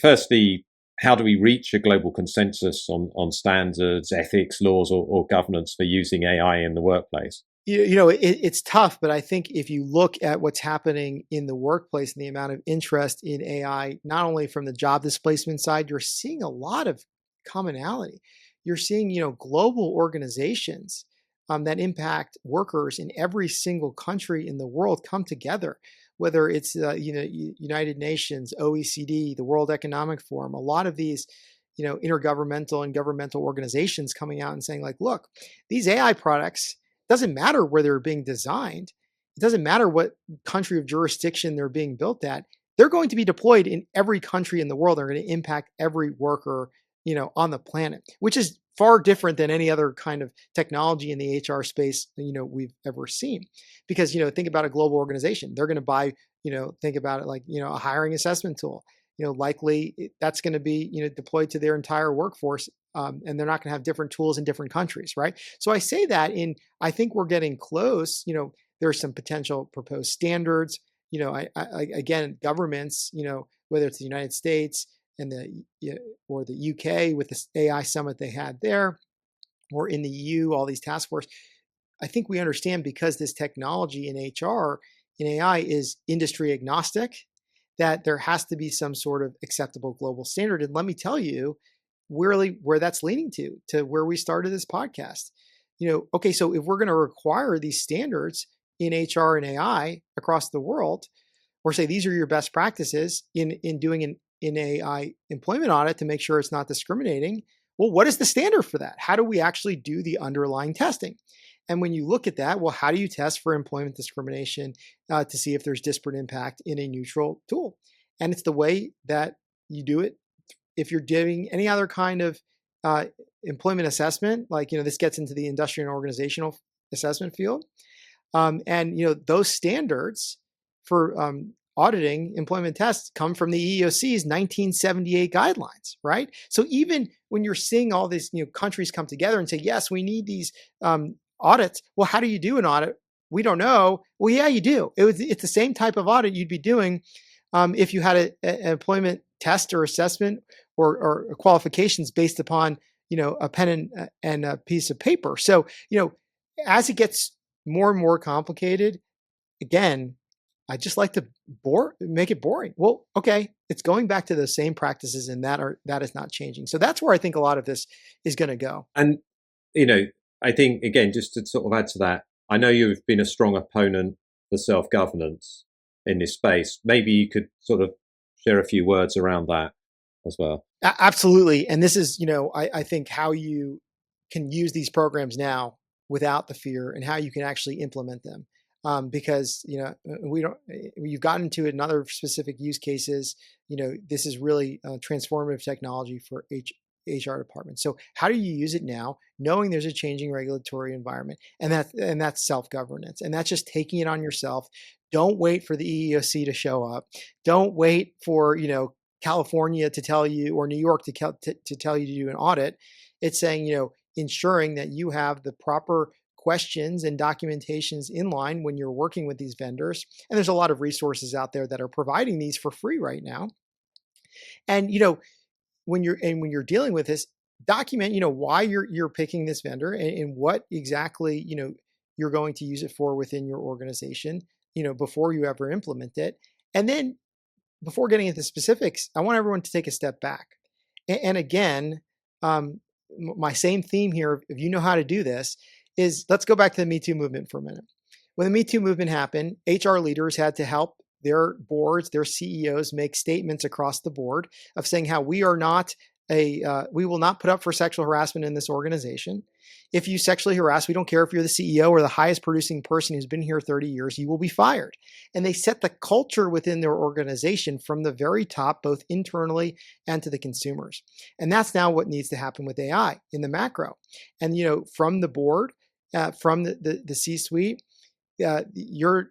firstly, how do we reach a global consensus on standards, ethics, laws, or governance for using AI in the workplace? It's tough, but I think if you look at what's happening in the workplace and the amount of interest in AI, not only from the job displacement side, you're seeing a lot of commonality. You're seeing, global organizations that impact workers in every single country in the world come together, whether it's, United Nations, OECD, the World Economic Forum, a lot of these, intergovernmental and governmental organizations coming out and saying like, look, these AI products, doesn't matter where they're being designed. It doesn't matter what country of jurisdiction they're being built at. They're going to be deployed in every country in the world. They're going to impact every worker, on the planet, which is far different than any other kind of technology in the HR space, we've ever seen. Because, think about a global organization. They're going to buy, think about it like, a hiring assessment tool. Likely that's going to be, deployed to their entire workforce. And they're not going to have different tools in different countries, right? So I say that I think we're getting close. There's some potential proposed standards. Again, governments, whether it's the United States and or the UK with the AI summit they had there, or in the EU, all these task force. I think we understand, because this technology in HR, in AI, is industry agnostic, that there has to be some sort of acceptable global standard. And let me tell you, really where that's leading to where we started this podcast. Okay, so if we're going to require these standards in HR and AI across the world, or say these are your best practices in doing an AI employment audit to make sure it's not discriminating, well, what is the standard for that? How do we actually do the underlying testing? And when you look at that, well, how do you test for employment discrimination to see if there's disparate impact in a neutral tool? And it's the way that you do it. If you're doing any other kind of employment assessment, like, this gets into the industrial and organizational assessment field. And, those standards for auditing employment tests come from the EEOC's 1978 guidelines, right? So even when you're seeing all these, countries come together and say, yes, we need these audits. Well, how do you do an audit? We don't know. Well, yeah, you do. It's the same type of audit you'd be doing if you had an employment test or assessment or qualifications based upon, a pen and a piece of paper. So, as it gets more and more complicated, again, I just like to make it boring. Well, okay, it's going back to those same practices, and that is not changing. So that's where I think a lot of this is going to go. And, I think, again, just to sort of add to that, I know you've been a strong opponent for self-governance in this space. Maybe you could sort of share a few words around that as well. Absolutely. And this is, I think how you can use these programs now without the fear, and how you can actually implement them. Because, you've gotten into it in other specific use cases. This is really transformative technology for HR departments. So how do you use it now, knowing there's a changing regulatory environment? And that's self-governance. And that's just taking it on yourself. Don't wait for the EEOC to show up. Don't wait for, California to tell you, or New York to tell you to do an audit. It's saying, ensuring that you have the proper questions and documentations in line when you're working with these vendors. And there's a lot of resources out there that are providing these for free right now. And, when you're dealing with this, document, why you're picking this vendor, and what exactly, you're going to use it for within your organization. before you ever implement it. And then before getting into specifics, I want everyone to take a step back. And again, my same theme here, if you know how to do this, is let's go back to the Me Too movement for a minute. When the Me Too movement happened, HR leaders had to help their boards, their CEOs make statements across the board of saying how we will not put up for sexual harassment in this organization. If you sexually harass, we don't care if you're the CEO or the highest producing person who's been here 30 years, you will be fired. And they set the culture within their organization from the very top, both internally and to the consumers. And that's now what needs to happen with AI in the macro. And, from the board, from the C-suite, your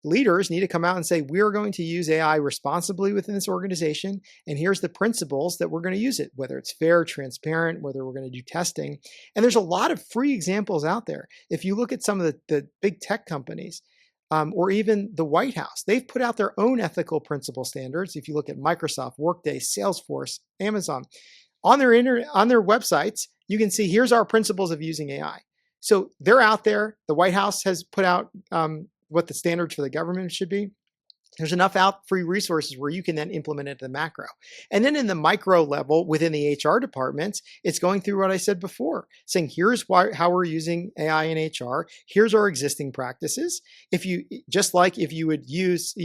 leaders need to come out and say, we're going to use AI responsibly within this organization. And here's the principles that we're going to use it, whether it's fair, transparent, whether we're going to do testing. And there's a lot of free examples out there. If you look at some of the big tech companies, or even the White House, they've put out their own ethical principle standards. If you look at Microsoft, Workday, Salesforce, Amazon, on their websites, you can see here's our principles of using AI. So they're out there. The White House has put out what the standards for the government should be. There's enough free resources where you can then implement it at the macro. And then in the micro level within the HR departments, it's going through what I said before, saying here's how we're using AI in HR. Here's our existing practices. If you would use,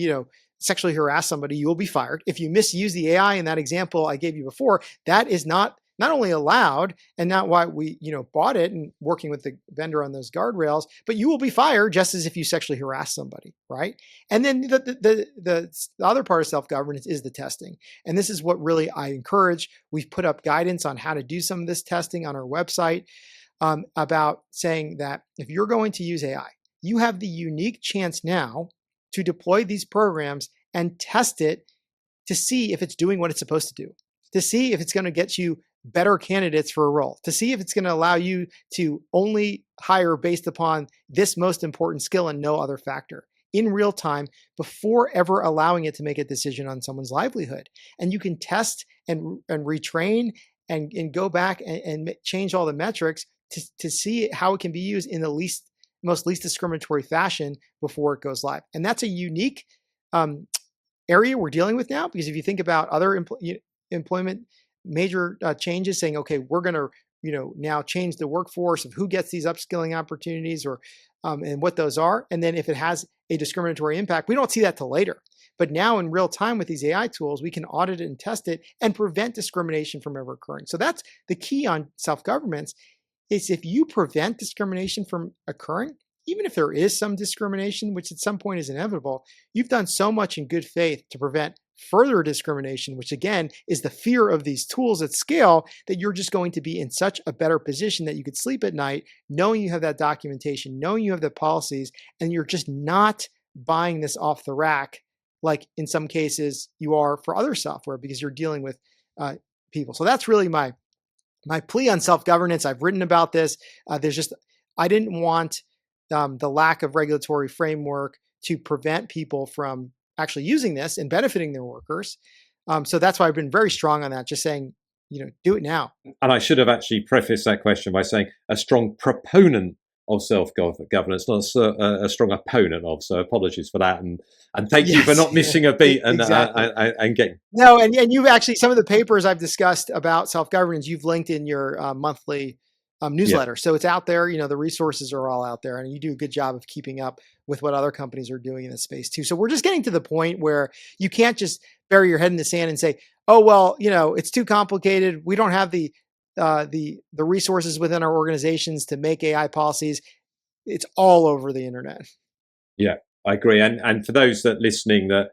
sexually harass somebody, you will be fired. If you misuse the AI in that example I gave you before, that is not only allowed and not why we, bought it and working with the vendor on those guardrails, but you will be fired just as if you sexually harass somebody, right? And then the other part of self-governance is the testing. And this is what really I encourage. We've put up guidance on how to do some of this testing on our website about saying that if you're going to use AI, you have the unique chance now to deploy these programs and test it to see if it's doing what it's supposed to do, to see if it's going to get you better candidates for a role, to see if it's going to allow you to only hire based upon this most important skill and no other factor in real time before ever allowing it to make a decision on someone's livelihood. And you can test and retrain and go back and change all the metrics to see how it can be used in the most least discriminatory fashion before it goes live. And that's a unique area we're dealing with now, because if you think about other employment major changes saying, okay, we're going to, now change the workforce of who gets these upskilling opportunities or, and what those are. And then if it has a discriminatory impact, we don't see that till later. But now in real time with these AI tools, we can audit it and test it and prevent discrimination from ever occurring. So that's the key on self-governance is if you prevent discrimination from occurring, even if there is some discrimination, which at some point is inevitable, you've done so much in good faith to prevent further discrimination, which again is the fear of these tools at scale, that you're just going to be in such a better position that you could sleep at night knowing you have that documentation, knowing you have the policies, and you're just not buying this off the rack like in some cases you are for other software because you're dealing with people. So that's really my plea on self-governance. I've written about this. I didn't want the lack of regulatory framework to prevent people from actually using this and benefiting their workers. So that's why I've been very strong on that, just saying, do it now. And I should have actually prefaced that question by saying a strong proponent of self-governance, not a strong opponent of. So apologies for that. And thank you for not missing a beat and getting. No, and you've actually, some of the papers I've discussed about self-governance, you've linked in your monthly newsletter. Yeah. So it's out there, the resources are all out there, and you do a good job of keeping up with what other companies are doing in this space too. So we're just getting to the point where you can't just bury your head in the sand and say, oh, well, it's too complicated. We don't have the resources within our organizations to make AI policies. It's all over the internet. Yeah, I agree. And for those that listening that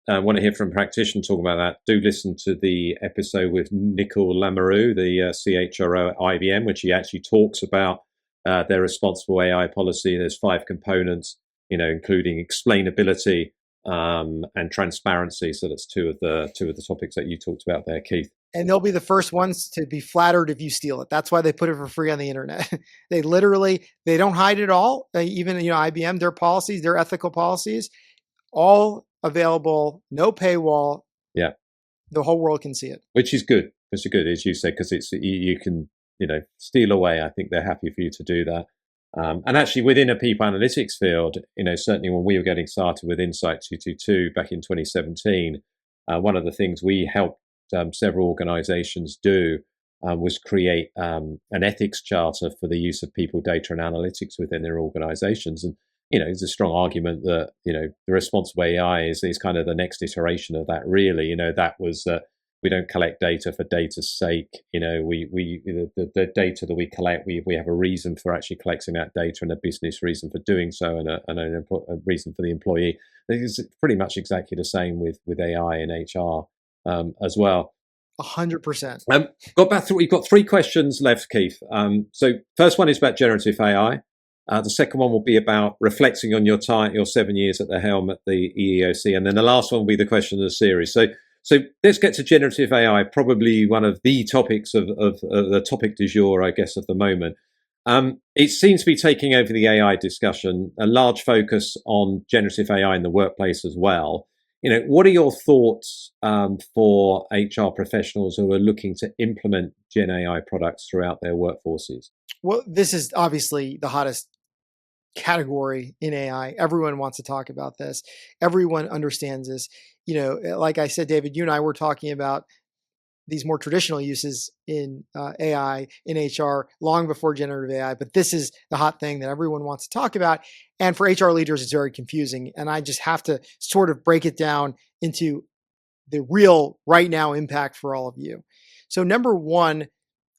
want to hear from practitioners talking about that, do listen to the episode with Nicole Lamoureux, the CHRO at IBM, which he actually talks about their responsible AI policy. There's 5 components, including explainability and transparency. So that's two of the topics that you talked about there, Keith. And they'll be the first ones to be flattered if you steal it. That's why they put it for free on the internet. They don't hide it all. Even IBM, their policies, their ethical policies, all available, no paywall. Yeah, the whole world can see it, which is good. It's good, as you said, because it's you can steal away. I think they're happy for you to do that. And actually, within a people analytics field, certainly when we were getting started with Insight 222 back in 2017, one of the things we helped several organizations do was create an ethics charter for the use of people data and analytics within their organizations. And, it's a strong argument that, the responsible AI is kind of the next iteration of that, really. That was we don't collect data for data's sake. The data that we collect, we have a reason for actually collecting that data and a business reason for doing so, and a reason for the employee. It's pretty much exactly the same with AI and HR as well. 100%. We've got three questions left, Keith. So first one is about generative AI. The second one will be about reflecting on your 7 years at the helm at the EEOC, and then the last one will be the question of the series. So let's get to generative AI, probably one of the topics of the topic du jour, I guess, of the moment. It seems to be taking over the AI discussion, a large focus on generative AI in the workplace as well. What are your thoughts for HR professionals who are looking to implement Gen AI products throughout their workforces? Well, this is obviously the hottest category in AI. Everyone wants to talk about this. Everyone understands this. Like I said, David, you and I were talking about these more traditional uses in AI, in HR, long before generative AI, but this is the hot thing that everyone wants to talk about. And for HR leaders, it's very confusing. And I just have to sort of break it down into the real right now impact for all of you. So number one,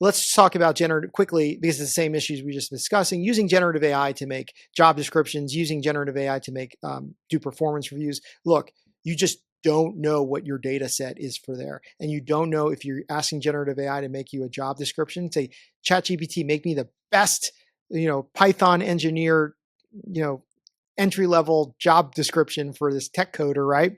let's talk about generative quickly, because it's the same issues we just discussing, using generative AI to make job descriptions, using generative AI to make do performance reviews. Look, you just don't know what your data set is for there. And you don't know if you're asking generative AI to make you a job description, say, ChatGPT, make me the best, Python engineer, entry-level job description for this tech coder, right?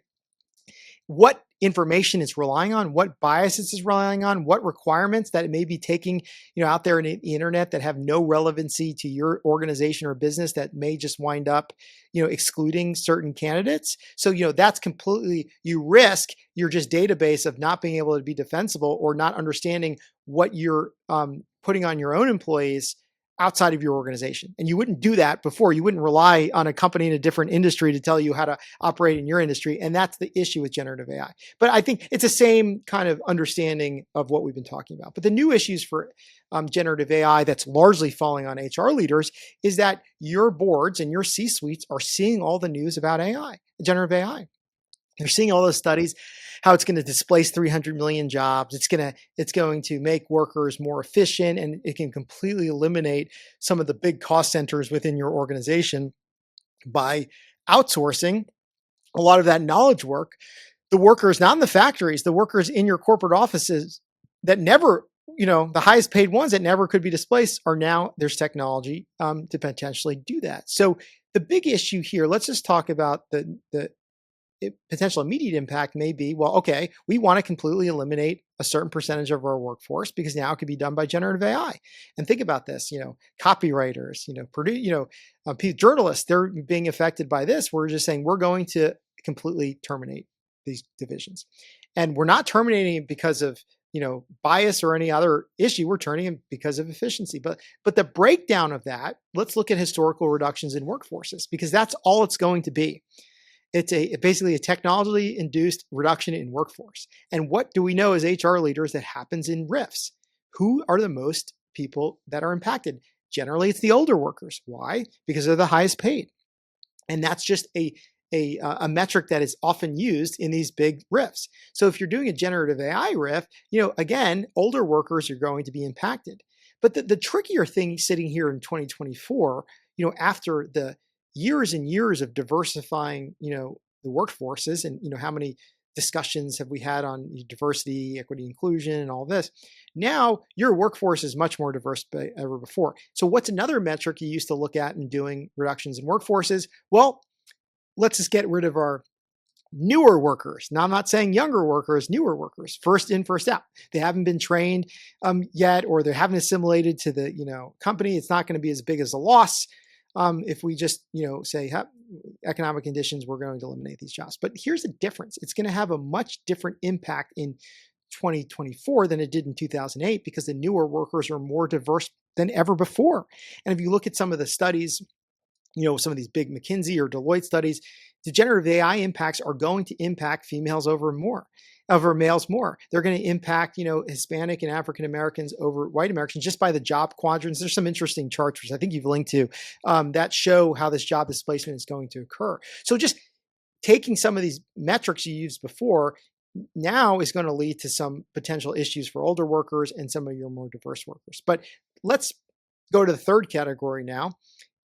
What information it's relying on, what biases it's relying on, what requirements that it may be taking, out there in the internet that have no relevancy to your organization or business that may just wind up, excluding certain candidates. So, that's completely, you risk your just database of not being able to be defensible or not understanding what you're putting on your own employees outside of your organization. And you wouldn't do that before. You wouldn't rely on a company in a different industry to tell you how to operate in your industry. And that's the issue with generative AI. But I think it's the same kind of understanding of what we've been talking about. But the new issues for generative AI that's largely falling on HR leaders is that your boards and your C-suites are seeing all the news about AI, generative AI. They're seeing all those studies, how it's going to displace 300 million jobs. It's going to make workers more efficient, and it can completely eliminate some of the big cost centers within your organization by outsourcing a lot of that knowledge work. The workers, not in the factories, the workers in your corporate offices that never, the highest paid ones that never could be displaced are now, there's technology to potentially do that. So the big issue here, let's just talk about the potential immediate impact may be, well, okay, we want to completely eliminate a certain percentage of our workforce because now it can be done by generative AI. And think about this, copywriters, journalists, they're being affected by this. We're just saying we're going to completely terminate these divisions. And we're not terminating it because of, bias or any other issue. We're terminating it because of efficiency. But the breakdown of that, let's look at historical reductions in workforces, because that's all it's going to be. It's basically a technology-induced reduction in workforce. And what do we know as HR leaders that happens in RIFs? Who are the most people that are impacted? Generally, it's the older workers. Why? Because they're the highest paid. And that's just a metric that is often used in these big RIFs. So if you're doing a generative AI RIF, again, older workers are going to be impacted. But the trickier thing sitting here in 2024, after the years and years of diversifying, the workforces, and how many discussions have we had on diversity, equity, inclusion, and all this. Now your workforce is much more diverse than ever before. So what's another metric you used to look at in doing reductions in workforces? Well, let's just get rid of our newer workers. Now, I'm not saying younger workers, newer workers, first in, first out. They haven't been trained yet, or they haven't assimilated to the company. It's not going to be as big as a loss. If we just, say economic conditions, we're going to eliminate these jobs. But here's the difference. It's going to have a much different impact in 2024 than it did in 2008, because the newer workers are more diverse than ever before. And if you look at some of the studies, some of these big McKinsey or Deloitte studies, the generative AI impacts are going to impact females over males more. They're going to impact, Hispanic and African Americans over white Americans just by the job quadrants. There's some interesting charts, which I think you've linked to, that show how this job displacement is going to occur. So just taking some of these metrics you used before now is going to lead to some potential issues for older workers and some of your more diverse workers. But let's go to the third category now,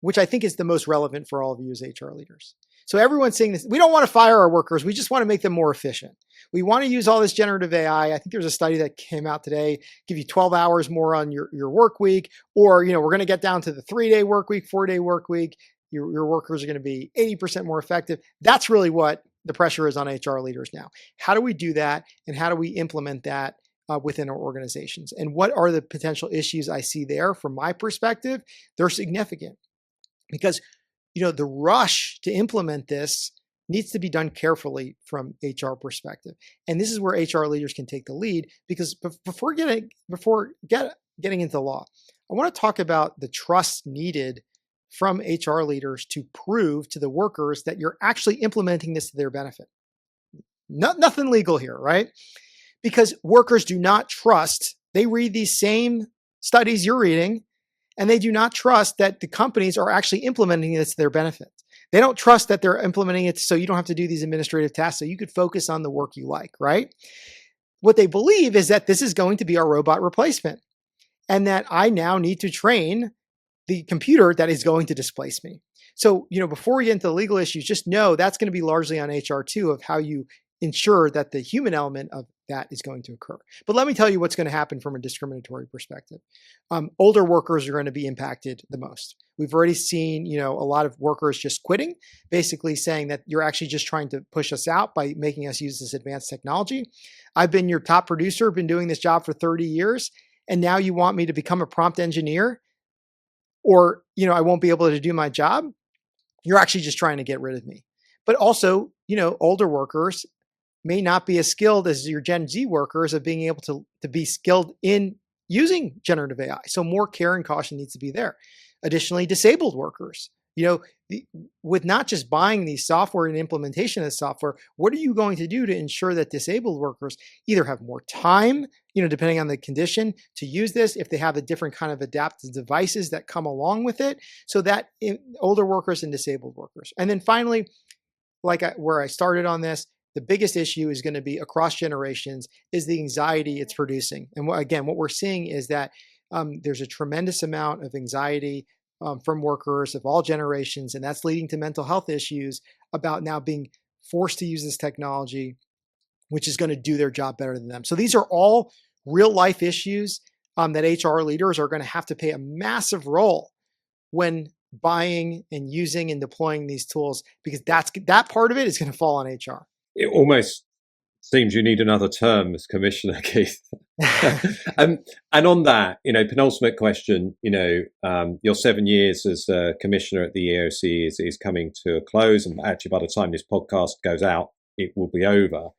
which I think is the most relevant for all of you as HR leaders. So everyone's saying this, we don't want to fire our workers. We just want to make them more efficient. We want to use all this generative AI. I think there's a study that came out today, give you 12 hours more on your work week, or, we're going to get down to the 3-day work week, 4-day work week. Your workers are going to be 80% more effective. That's really what the pressure is on HR leaders now. How do we do that? And how do we implement that within our organizations? And what are the potential issues I see there from my perspective? They're significant because, the rush to implement this needs to be done carefully from HR perspective. And this is where HR leaders can take the lead, because before getting into the law, I want to talk about the trust needed from HR leaders to prove to the workers that you're actually implementing this to their benefit. Nothing legal here, right? Because workers do not trust. They read these same studies you're reading, and they do not trust that the companies are actually implementing this to their benefit. They don't trust that they're implementing it so you don't have to do these administrative tasks, so you could focus on the work you like, right? What they believe is that this is going to be our robot replacement, and that I now need to train the computer that is going to displace me. So, before we get into the legal issues, just know that's going to be largely on HR too, of how you ensure that the human element of that is going to occur. But let me tell you what's going to happen from a discriminatory perspective. Older workers are going to be impacted the most. We've already seen, a lot of workers just quitting, basically saying that you're actually just trying to push us out by making us use this advanced technology. I've been your top producer, been doing this job for 30 years, and now you want me to become a prompt engineer, or, I won't be able to do my job. You're actually just trying to get rid of me. But also, older workers may not be as skilled as your Gen Z workers of being able to be skilled in using generative AI. So more care and caution needs to be there. Additionally, disabled workers, with not just buying these software and implementation of software, what are you going to do to ensure that disabled workers either have more time, depending on the condition, to use this, if they have a different kind of adaptive devices that come along with it, so that older workers and disabled workers. And then finally, where I started on this, the biggest issue is going to be across generations is the anxiety it's producing. And what we're seeing is that there's a tremendous amount of anxiety from workers of all generations, and that's leading to mental health issues about now being forced to use this technology, which is going to do their job better than them. So these are all real life issues that HR leaders are going to have to play a massive role when buying and using and deploying these tools, because that part of it is going to fall on HR. It almost seems you need another term as commissioner, Keith. And on that, penultimate question, your 7 years as a commissioner at the EEOC is coming to a close. And actually, by the time this podcast goes out, it will be over.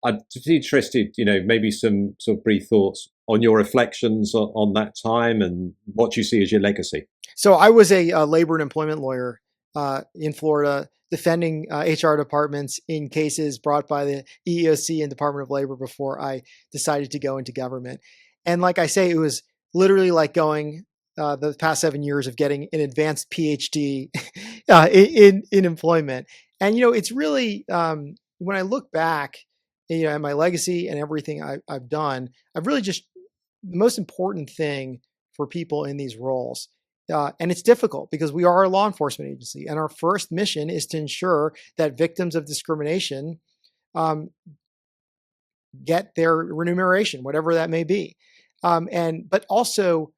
I'd be interested, maybe some sort of brief thoughts on your reflections on that time and what you see as your legacy. So I was a labor and employment lawyer in Florida, defending HR departments in cases brought by the EEOC and Department of Labor before I decided to go into government. And like I say, it was literally like going the past 7 years of getting an advanced PhD in employment. And, it's really, when I look back, at my legacy and everything I've done, I've really just, the most important thing for people in these roles, and it's difficult because we are a law enforcement agency, and our first mission is to ensure that victims of discrimination get their remuneration, whatever that may be. But also,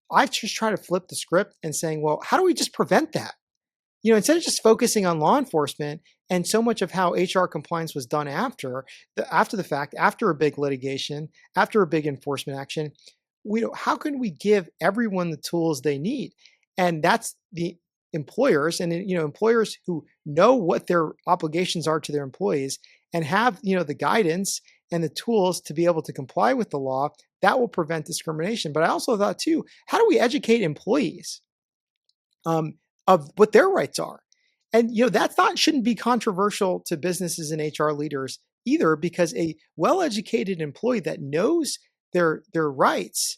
I've just tried to flip the script and saying, well, how do we just prevent that? Instead of just focusing on law enforcement and so much of how HR compliance was done after the fact, after a big litigation, after a big enforcement action, how can we give everyone the tools they need? And that's the employers, and employers who know what their obligations are to their employees and have, the guidance and the tools to be able to comply with the law, that will prevent discrimination. But I also thought too, how do we educate employees of what their rights are? And that thought shouldn't be controversial to businesses and HR leaders either, because a well-educated employee that knows their rights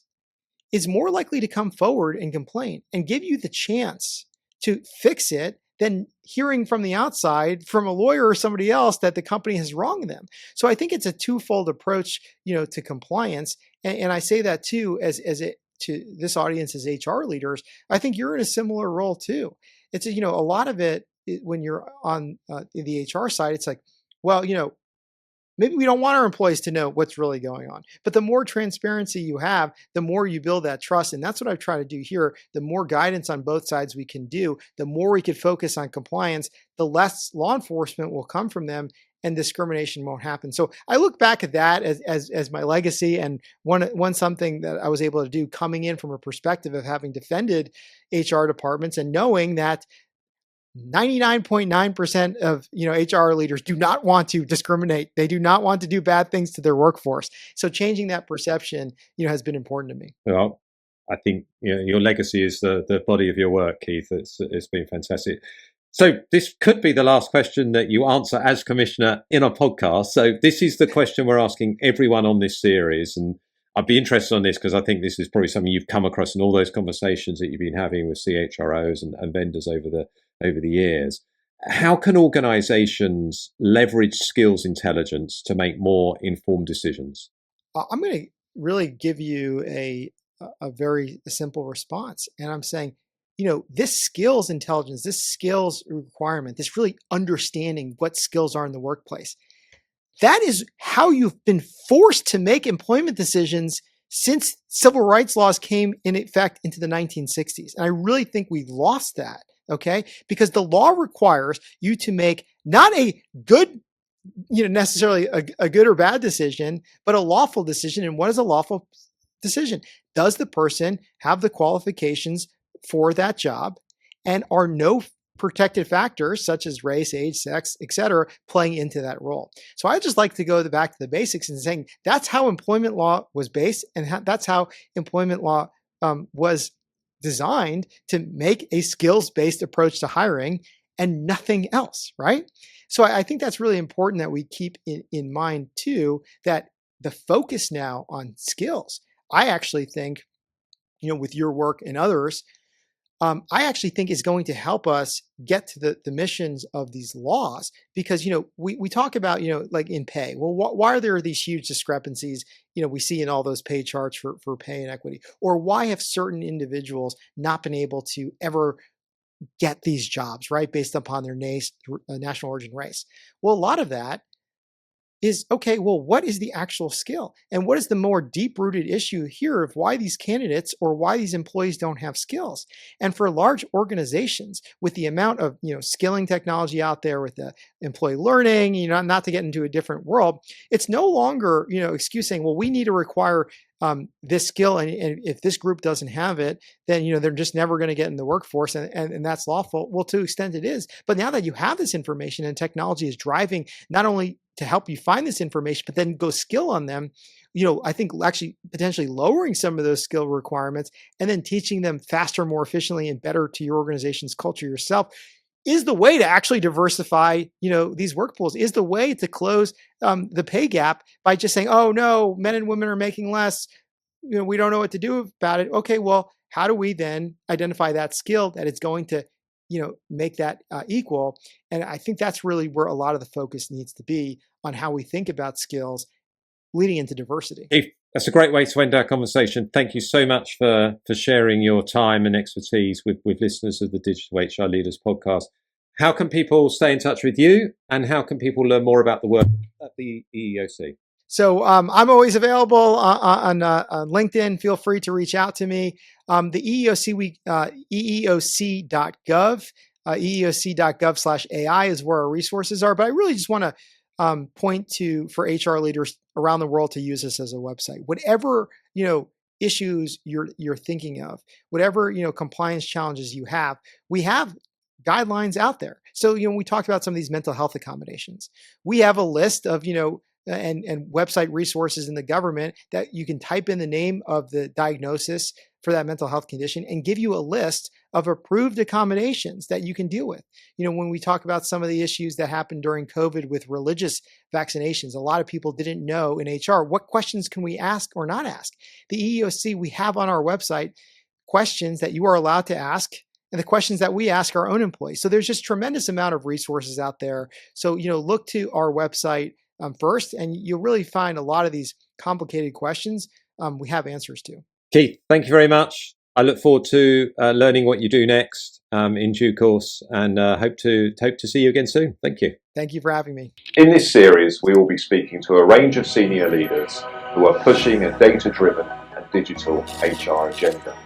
is more likely to come forward and complain and give you the chance to fix it than hearing from the outside from a lawyer or somebody else that the company has wronged them. So I think it's a twofold approach, to compliance. And I say that too, as it to this audience as HR leaders. I think you're in a similar role too. It's a lot of it when you're on the HR side, it's like, well, maybe we don't want our employees to know what's really going on. But the more transparency you have, the more you build that trust. And that's what I've tried to do here. The more guidance on both sides we can do, the more we can focus on compliance, the less law enforcement will come from them and discrimination won't happen. So I look back at that as my legacy, and one something that I was able to do coming in from a perspective of having defended HR departments and knowing that 99.9% of HR leaders do not want to discriminate. They do not want to do bad things to their workforce. So changing that perception, has been important to me. Well, I think your legacy is the body of your work, Keith. It's been fantastic. So this could be the last question that you answer as commissioner in a podcast. So this is the question we're asking everyone on this series, and I'd be interested on this because I think this is probably something you've come across in all those conversations that you've been having with CHROs and vendors over the years. How can organizations leverage skills intelligence to make more informed decisions? I'm going to really give you a very simple response. And I'm saying, this skills intelligence, this skills requirement, this really understanding what skills are in the workplace, that is how you've been forced to make employment decisions since civil rights laws came in effect into the 1960s. And I really think we lost that. Okay, because the law requires you to make not a good, necessarily a good or bad decision, but a lawful decision. And what is a lawful decision? Does the person have the qualifications for that job? And are no protected factors such as race, age, sex, etc., playing into that role? So I just like to go back to the basics and saying that's how employment law was based, and that's how employment law was designed to make a skills-based approach to hiring and nothing else, right? So I think that's really important that we keep in mind too, that the focus now on skills, I actually think, with your work and others, I actually think is going to help us get to the missions of these laws, because, we talk about, like in pay. Well, why are there these huge discrepancies, we see in all those pay charts for pay and equity? Or why have certain individuals not been able to ever get these jobs, right, based upon their national origin race? Well, a lot of that is, okay, well, what is the actual skill? And what is the more deep-rooted issue here of why these candidates or why these employees don't have skills? And for large organizations, with the amount of, skilling technology out there, with the employee learning, not to get into a different world, it's no longer, excuse saying, well, we need to require this skill, and if this group doesn't have it, then they're just never going to get in the workforce, and that's lawful. Well, to an extent it is, but now that you have this information and technology is driving not only to help you find this information, but then go skill on them, I think actually potentially lowering some of those skill requirements and then teaching them faster, more efficiently, and better to your organization's culture yourself is the way to actually diversify, these work pools, is the way to close the pay gap by just saying, oh no, men and women are making less. We don't know what to do about it. Okay, well, how do we then identify that skill that is going to, make that equal? And I think that's really where a lot of the focus needs to be on how we think about skills leading into diversity. Keith, that's a great way to end our conversation. Thank you so much for sharing your time and expertise with listeners of the Digital HR Leaders podcast. How can people stay in touch with you, and how can people learn more about the work at the EEOC? So I'm always available on LinkedIn. Feel free to reach out to me. The EEOC, EEOC.gov, EEOC.gov/AI is where our resources are. But I really just want to point to, for HR leaders around the world, to use this as a website. Whatever, issues you're thinking of, whatever, compliance challenges you have, we have guidelines out there. So, we talked about some of these mental health accommodations. We have a list of, and website resources in the government that you can type in the name of the diagnosis for that mental health condition and give you a list of approved accommodations that you can deal with. When we talk about some of the issues that happened during COVID with religious vaccinations, a lot of people didn't know in HR, what questions can we ask or not ask? The EEOC, we have on our website questions that you are allowed to ask and the questions that we ask our own employees. So there's just tremendous amount of resources out there. So, look to our website first, and you'll really find a lot of these complicated questions we have answers to. Keith, thank you very much. I look forward to learning what you do next in due course, and hope to see you again soon. Thank you. Thank you for having me. In this series, we will be speaking to a range of senior leaders who are pushing a data-driven and digital HR agenda.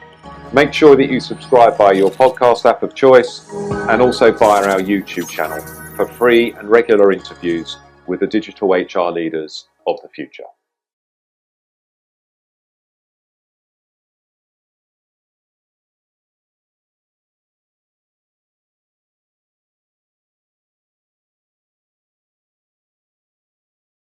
Make sure that you subscribe via your podcast app of choice and also via our YouTube channel for free and regular interviews with the digital HR leaders of the future.